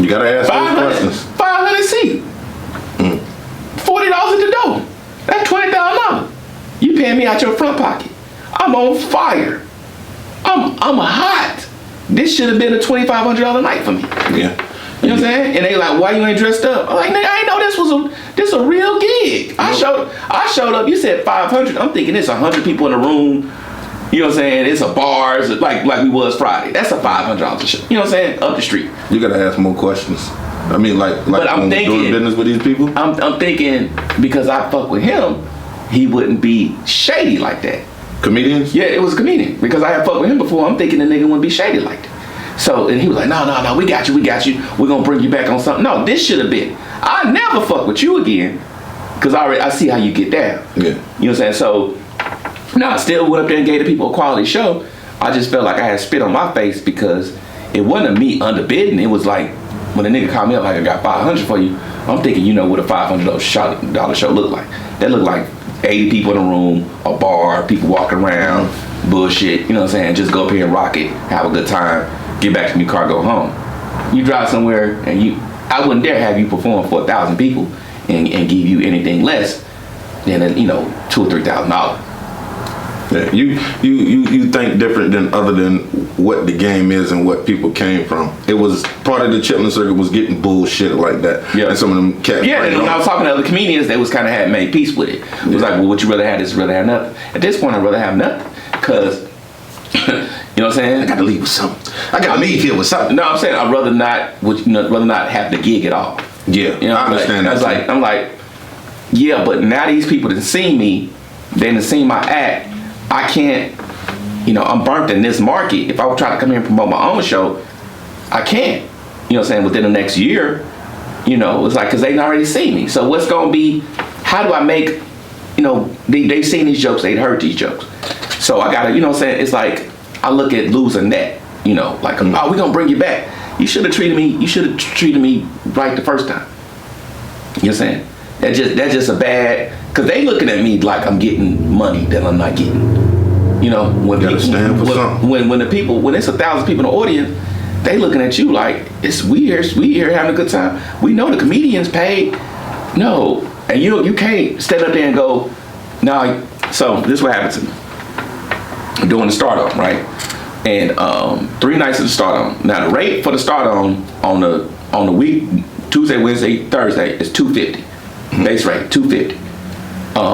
Speaker 1: You gotta ask those questions.
Speaker 2: 500 seat. $40 at the door. That's $20,000. You paying me out your front pocket. I'm on fire. I'm hot. This should have been a $2,500 night for me.
Speaker 1: Yeah.
Speaker 2: You know what I'm saying? And they like, why you ain't dressed up? I'm like, nigga, I ain't know this a real gig. I showed up. You said 500. I'm thinking it's 100 people in the room. You know what I'm saying? It's a bar, it's like we was Friday. That's a $500 show. You know what I'm saying? Up the street.
Speaker 1: You gotta ask more questions. I mean, like
Speaker 2: but I'm thinking,
Speaker 1: doing business with these people.
Speaker 2: I'm thinking because I fuck with him, he wouldn't be shady like that.
Speaker 1: Comedians?
Speaker 2: Yeah, it was a comedian because I had fucked with him before. I'm thinking the nigga wouldn't be shady like that. So, and he was like, no, we got you. We're gonna bring you back on something. No, this should have been. I never fuck with you again because I see how you get down.
Speaker 1: Yeah.
Speaker 2: You know what I'm saying? So, no, I still went up there and gave the people a quality show. I just felt like I had spit on my face because it wasn't me underbidding. It was like when the nigga called me up like I got 500 for you. I'm thinking, you know what a $500 show look like. That looked like 80 people in a room, a bar, people walking around, bullshit. You know what I'm saying? Just go up here and rock it, have a good time, get back to your car, go home. You drive somewhere and I wouldn't dare have you perform for 1,000 people and give you anything less than $2,000 or $3,000.
Speaker 1: Yeah, you think different than other than what the game is and what people came from. It was part of the Chitlin circuit was getting bullshit like that.
Speaker 2: Yeah.
Speaker 1: And some of them cats.
Speaker 2: Yeah, and when I was talking to other comedians, they was kind of had made peace with it. It was like, well, would you rather have this, rather have nothing? At this point, I'd rather have nothing because, you know what I'm saying?
Speaker 1: I got to leave with something. I got to leave here with something.
Speaker 2: No, I'm saying I'd rather not have the gig at all.
Speaker 1: Yeah,
Speaker 2: you know,
Speaker 1: I understand that.
Speaker 2: I'm like, yeah, but now these people that see me, they done seen my act. I can't, I'm burnt in this market. If I would try to come here and promote my own show, I can't. You know what I'm saying? Within the next year, it's like, because they already see me. So what's going to be, how do I make, they've seen these jokes, they'd heard these jokes. So I got to, you know what I'm saying? It's like, I look at losing that, like, oh, we're going to bring you back. You should have treated me right the first time. You know what I'm saying? That's just a bad, because they looking at me like I'm getting money that I'm not getting. When it's 1,000 people in the audience, they looking at you like we here having a good time. We know the comedians paid. No, and you can't stand up there and go, no. So this is what happened to me. I'm doing the start on, right? And 3 nights of the start on. Now the rate for the start on the week, Tuesday, Wednesday, Thursday is $250. Base rate $250.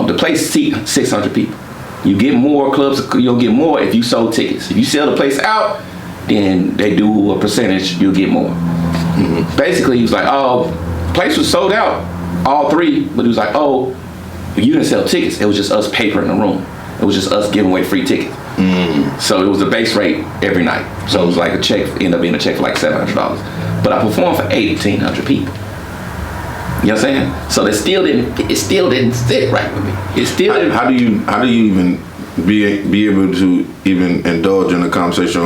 Speaker 2: The place seat 600 people. You get more clubs. You'll get more if you sold tickets. If you sell the place out, then they do a percentage. You'll get more. Basically, he was like, "Oh, place was sold out, all 3." But he was like, "Oh, you didn't sell tickets. It was just us paper in the room. It was just us giving away free tickets." So it was a base rate every night. So it was like a check. Ended up being a check for like $700. But I performed for 1,800 people. You know what I'm saying? So it still didn't sit right with me. It still didn't.
Speaker 1: How do you even be able to even indulge in a conversation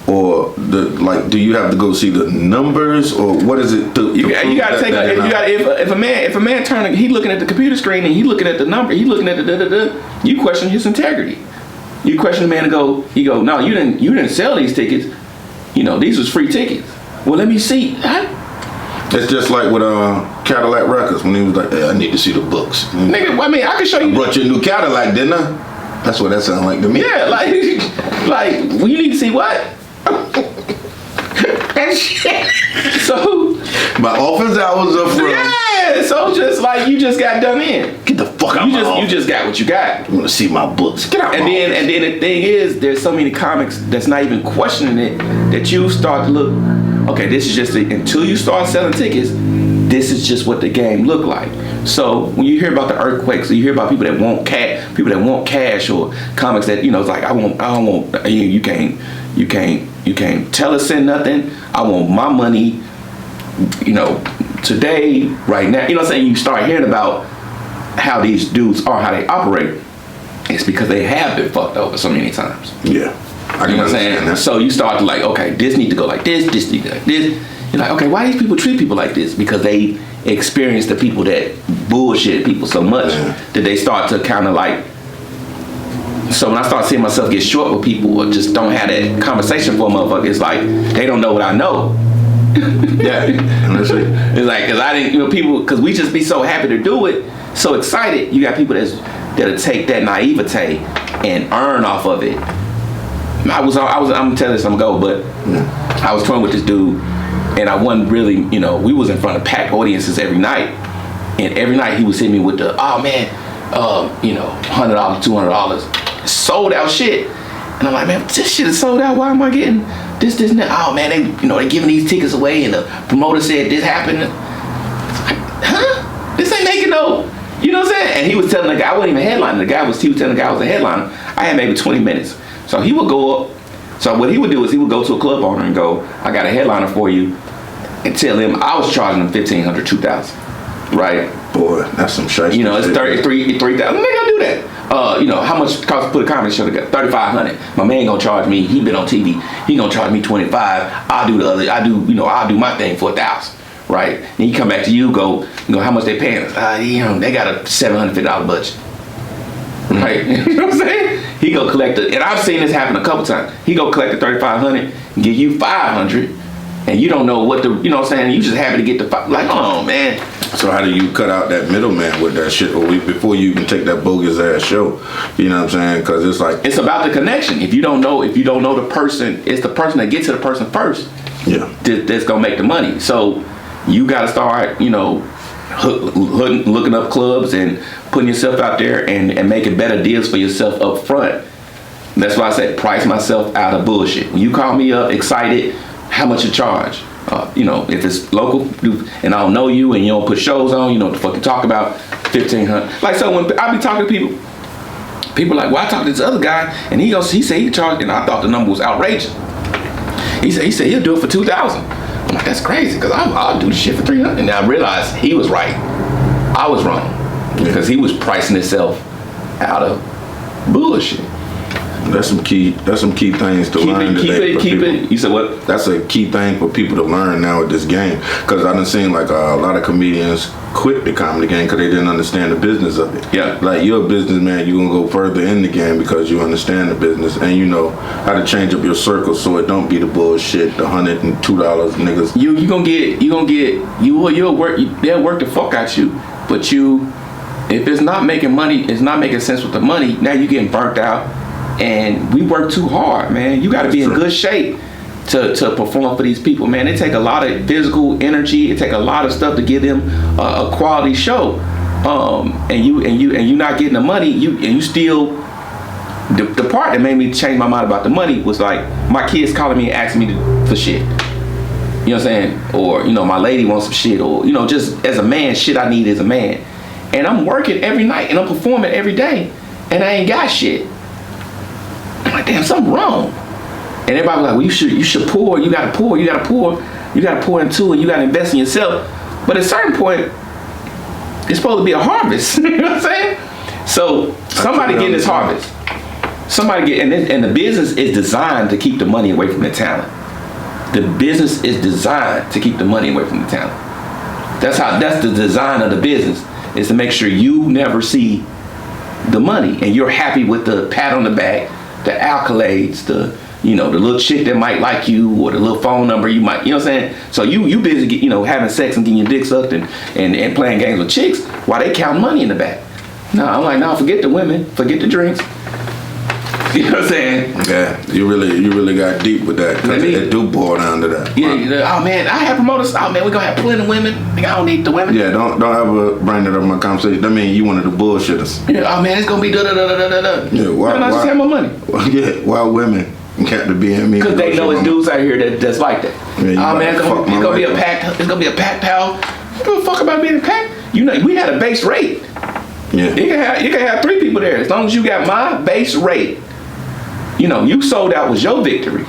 Speaker 1: or do you have to go see the numbers or what is it?
Speaker 2: You got to take if a man turning, he looking at the computer screen and he looking at the number, he looking at the you question his integrity. You question the man and he go, no, you didn't sell these tickets. These was free tickets. Well, let me see.
Speaker 1: It's just like with Cadillac Records when he was like, hey, I need to see the books.
Speaker 2: Nigga, I mean, I can show you.
Speaker 1: I brought you a new Cadillac, didn't I? That's what that sounds like to me.
Speaker 2: Yeah, like well, you need to see what? So
Speaker 1: my office hours are from.
Speaker 2: Yeah, so just like you just got done in.
Speaker 1: Get the fuck out.
Speaker 2: You just got what you got.
Speaker 1: You want to see my books? Get out.
Speaker 2: And then the thing is, there's so many comics that's not even questioning it that you start to look. Okay, this is just until you start selling tickets. This is just what the game look like. So when you hear about the earthquakes, or you hear about people that want cash, or comics that it's like I don't want. You can't tell us in nothing. I want my money. Today, right now. You know what I'm saying? You start hearing about how these dudes are, how they operate. It's because they have been fucked over so many times.
Speaker 1: Yeah.
Speaker 2: You know what I'm saying? So you start to like, okay, this need to go like this need to go like this. You're like, okay, why these people treat people like this? Because they experience the people that bullshit people so much that they start to kind of like. So when I start seeing myself get short with people or just don't have that conversation for a motherfucker, it's like they don't know what I know. It's like, because I didn't, people, because we just be so happy to do it, so excited. You got people that'll take that naivete and earn off of it. I'm gonna tell this, I'm gonna go, but I was touring with this dude, and I wasn't really, we was in front of packed audiences every night, and every night he was hitting me with the, oh man, $100, $200, sold out shit, and I'm like, man, this shit is sold out. Why am I getting this, and that? Oh man, they giving these tickets away, and the promoter said this happened. Huh? This ain't making no. You know what I'm saying? And he was telling the guy, I wasn't even headlining. He was telling the guy I was a headliner. I had maybe 20 minutes. So he would go up. So what he would do is he would go to a club owner and go, I got a headliner for you, and tell him I was charging him $1,500, $2,000. Right?
Speaker 1: Boy, that's some shit.
Speaker 2: It's 33, 3,000. Maybe I'll do that. How much it costs to put a comedy show together? $3,500. My man gonna charge me. He been on TV. He gonna charge me $25. I'll do the other. I'll do my thing for $1,000. Right? And he come back to you, go, how much they paying us? They got a $750 budget. Right? You know what I'm saying? He go collect it, and I've seen this happen a couple times. He go collect the $3,500 and give you $500, and you don't know what the, you know what I'm saying? You just happy to get the like, oh man.
Speaker 1: So how do you cut out that middleman with that shit, or before you even take that bogus ass show? You know what I'm saying? Because it's like,
Speaker 2: it's about the connection. If you don't know the person, it's the person that gets to the person first.
Speaker 1: Yeah.
Speaker 2: That's gonna make the money. So you got to start, looking up clubs and putting yourself out there and making better deals for yourself up front. That's why I said price myself out of bullshit. When you call me up excited, how much you charge? If it's local and I don't know you and you don't put shows on, you know what the fuck you talk about, $1,500. Like, so when I be talking to people are like, well, I talked to this other guy and he said he charged, and I thought the number was outrageous. He said he'll do it for $2,000. I'm like, that's crazy, because I'll do the shit for $300. And I realized he was right. I was wrong. Because he was pricing himself out of bullshit.
Speaker 1: That's some key things to learn today.
Speaker 2: Keep it. You said what?
Speaker 1: That's a key thing for people to learn now with this game. Because I done seen like a lot of comedians quit the comedy game because they didn't understand the business of it.
Speaker 2: Yeah.
Speaker 1: Like, you're a businessman, you're gonna go further in the game because you understand the business and you know how to change up your circle so it don't be the bullshit, the $102 niggas. They'll work the fuck out you, but if it's not making money, it's not making sense with the money. Now you're getting burnt out. And we work too hard, man. You got to be in good shape to perform for these people, man. It take a lot of physical energy. It take a lot of stuff to give them a quality show. And you not getting the money. You still. The part that made me change my mind about the money was like my kids calling me and asking me for shit. You know what I'm saying? Or my lady wants some shit. Or just as a man, shit I need as a man. And I'm working every night and I'm performing every day, and I ain't got shit. I'm like, damn, something wrong. And everybody was like, well, you should pour, you gotta pour into it, you gotta invest in yourself. But at a certain point, it's supposed to be a harvest. You know what I'm saying? So somebody get this harvest. And the business is designed to keep the money away from the talent. The business is designed to keep the money away from the talent. That's the design of the business, is to make sure you never see the money and you're happy with the pat on the back, the accolades, the little chick that might like you, or the little phone number you might, what I'm saying? So you busy, having sex and getting your dick sucked and playing games with chicks while they count money in the back. No, I'm like, no, forget the women, forget the drinks. You know what I'm saying? Yeah, you really got deep with that, because it do boil down to that.
Speaker 2: Yeah, oh man, I have promoters. Oh man, we gonna have plenty of women. I don't need the women.
Speaker 1: Yeah, don't ever bring that up in my conversation. I mean, you one of the bullshitters.
Speaker 2: Yeah, oh man, it's gonna be da da da da da da.
Speaker 1: Yeah, why
Speaker 2: not just have my money?
Speaker 1: Yeah, why women kept to being me?
Speaker 2: Because they know it's dudes out here that's like that.
Speaker 1: Yeah,
Speaker 2: oh man, it's gonna be a packed. It's gonna be a packed house. You give a fuck about being packed? We had a base rate.
Speaker 1: Yeah.
Speaker 2: You can have 3 people there as long as you got my base rate. You sold out was your victory.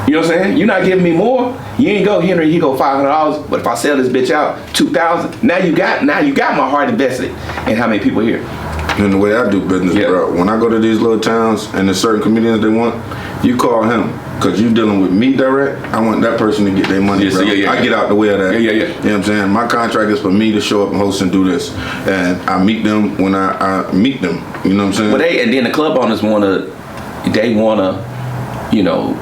Speaker 2: You know what I'm saying? You're not giving me more. You ain't go, Henry, he go $500. But if I sell this bitch out $2,000, now you got my heart invested in how many people here.
Speaker 1: And the way I do business, bro, when I go to these little towns and there's certain comedians they want, you call him. because you dealing with me direct, I want that person to get their money.
Speaker 2: Yeah, so yeah.
Speaker 1: I get out the way of that.
Speaker 2: Yeah.
Speaker 1: You know what I'm saying? My contract is for me to show up and host and do this, and I meet them when I meet them. You know what I'm saying?
Speaker 2: But and then the club owners wanna, you know,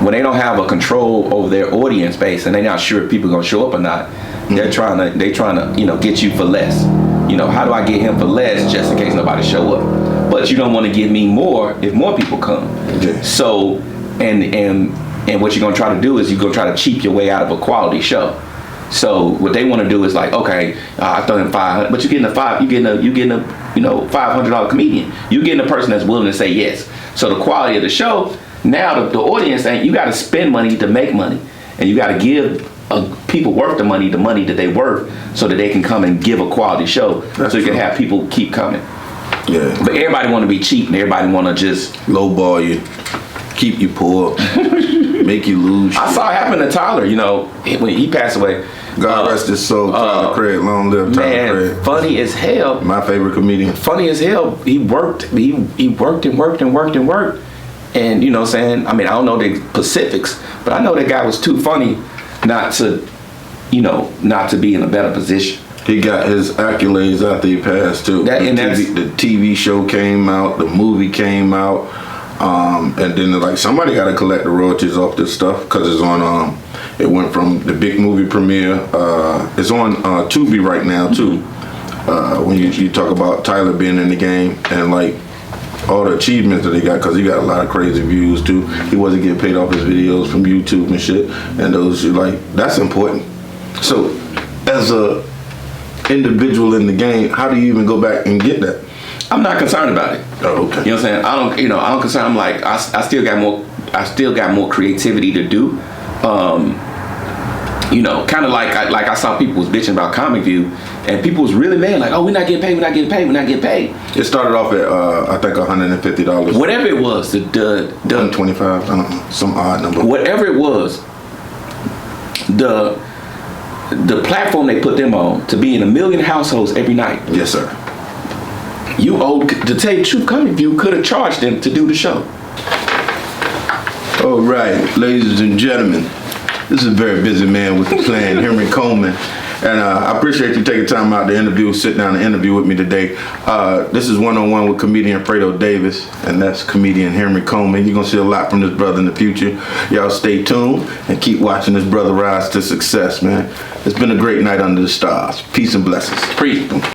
Speaker 2: when they don't have a control over their audience base and they're not sure if people gonna show up or not, they're trying to, you know, get you for less. You know, how do I get him for less just in case nobody show up? But you don't want to give me more if more people come.
Speaker 1: Yeah.
Speaker 2: So, and what you're gonna try to do is you're gonna try to cheap your way out of a quality show. So what they want to do is like, okay, I throw in 500, but you're getting a you know, $500 comedian. You're getting a person that's willing to say yes. So the quality of the show, now the audience ain't, you got to spend money to make money, and you got to give people worth the money that they worth, so that they can come and give a quality show.
Speaker 1: That's
Speaker 2: so you
Speaker 1: true.
Speaker 2: can have people keep coming.
Speaker 1: Yeah.
Speaker 2: But everybody want to be cheap, and everybody want to just
Speaker 1: lowball you, keep you poor, make you lose.
Speaker 2: I saw it happen to Tyler. You know, when he passed away.
Speaker 1: God rest his soul, Tyler Craig. Long live Tyler Craig.
Speaker 2: Funny as hell.
Speaker 1: My favorite comedian.
Speaker 2: Funny as hell. He worked and worked. And you know what I'm saying? I mean, I don't know the specifics, but I know that guy was too funny not to be in a better position.
Speaker 1: He got his accolades after he passed too. The TV show came out, the movie came out, and then like somebody got to collect the royalties off this stuff because it's on. It went from the big movie premiere. It's on Tubi right now too. When you talk about Tyler being in the game and like all the achievements that he got, because he got a lot of crazy views too. He wasn't getting paid off his videos from YouTube and shit, and those like that's important. So as a individual in the game, how do you even go back and get that?
Speaker 2: I'm not concerned about it.
Speaker 1: Oh, okay.
Speaker 2: You know what I'm saying? I don't concern. I'm like, I still got more creativity to do. You know, kind of like I saw people was bitching about Comic View, and people was really mad, like, oh, we're not getting paid. It
Speaker 1: started off at I think $150.
Speaker 2: Whatever it was, the
Speaker 1: 125, I don't know, some odd number.
Speaker 2: Whatever it was, the platform they put them on to be in 1 million households every night.
Speaker 1: Yes, sir.
Speaker 2: You owed, to tell you the truth, Comic View could have charged them to do the show.
Speaker 1: All right, ladies and gentlemen, this is a very busy man with the plan, Henry Coleman. And I appreciate you taking time out to sit down and interview with me today. This is one-on-one with comedian Fredo Davis, and that's comedian Henry Coleman. You're going to see a lot from this brother in the future. Y'all stay tuned and keep watching this brother rise to success, man. It's been a great night under the stars. Peace and blessings.
Speaker 2: Peace.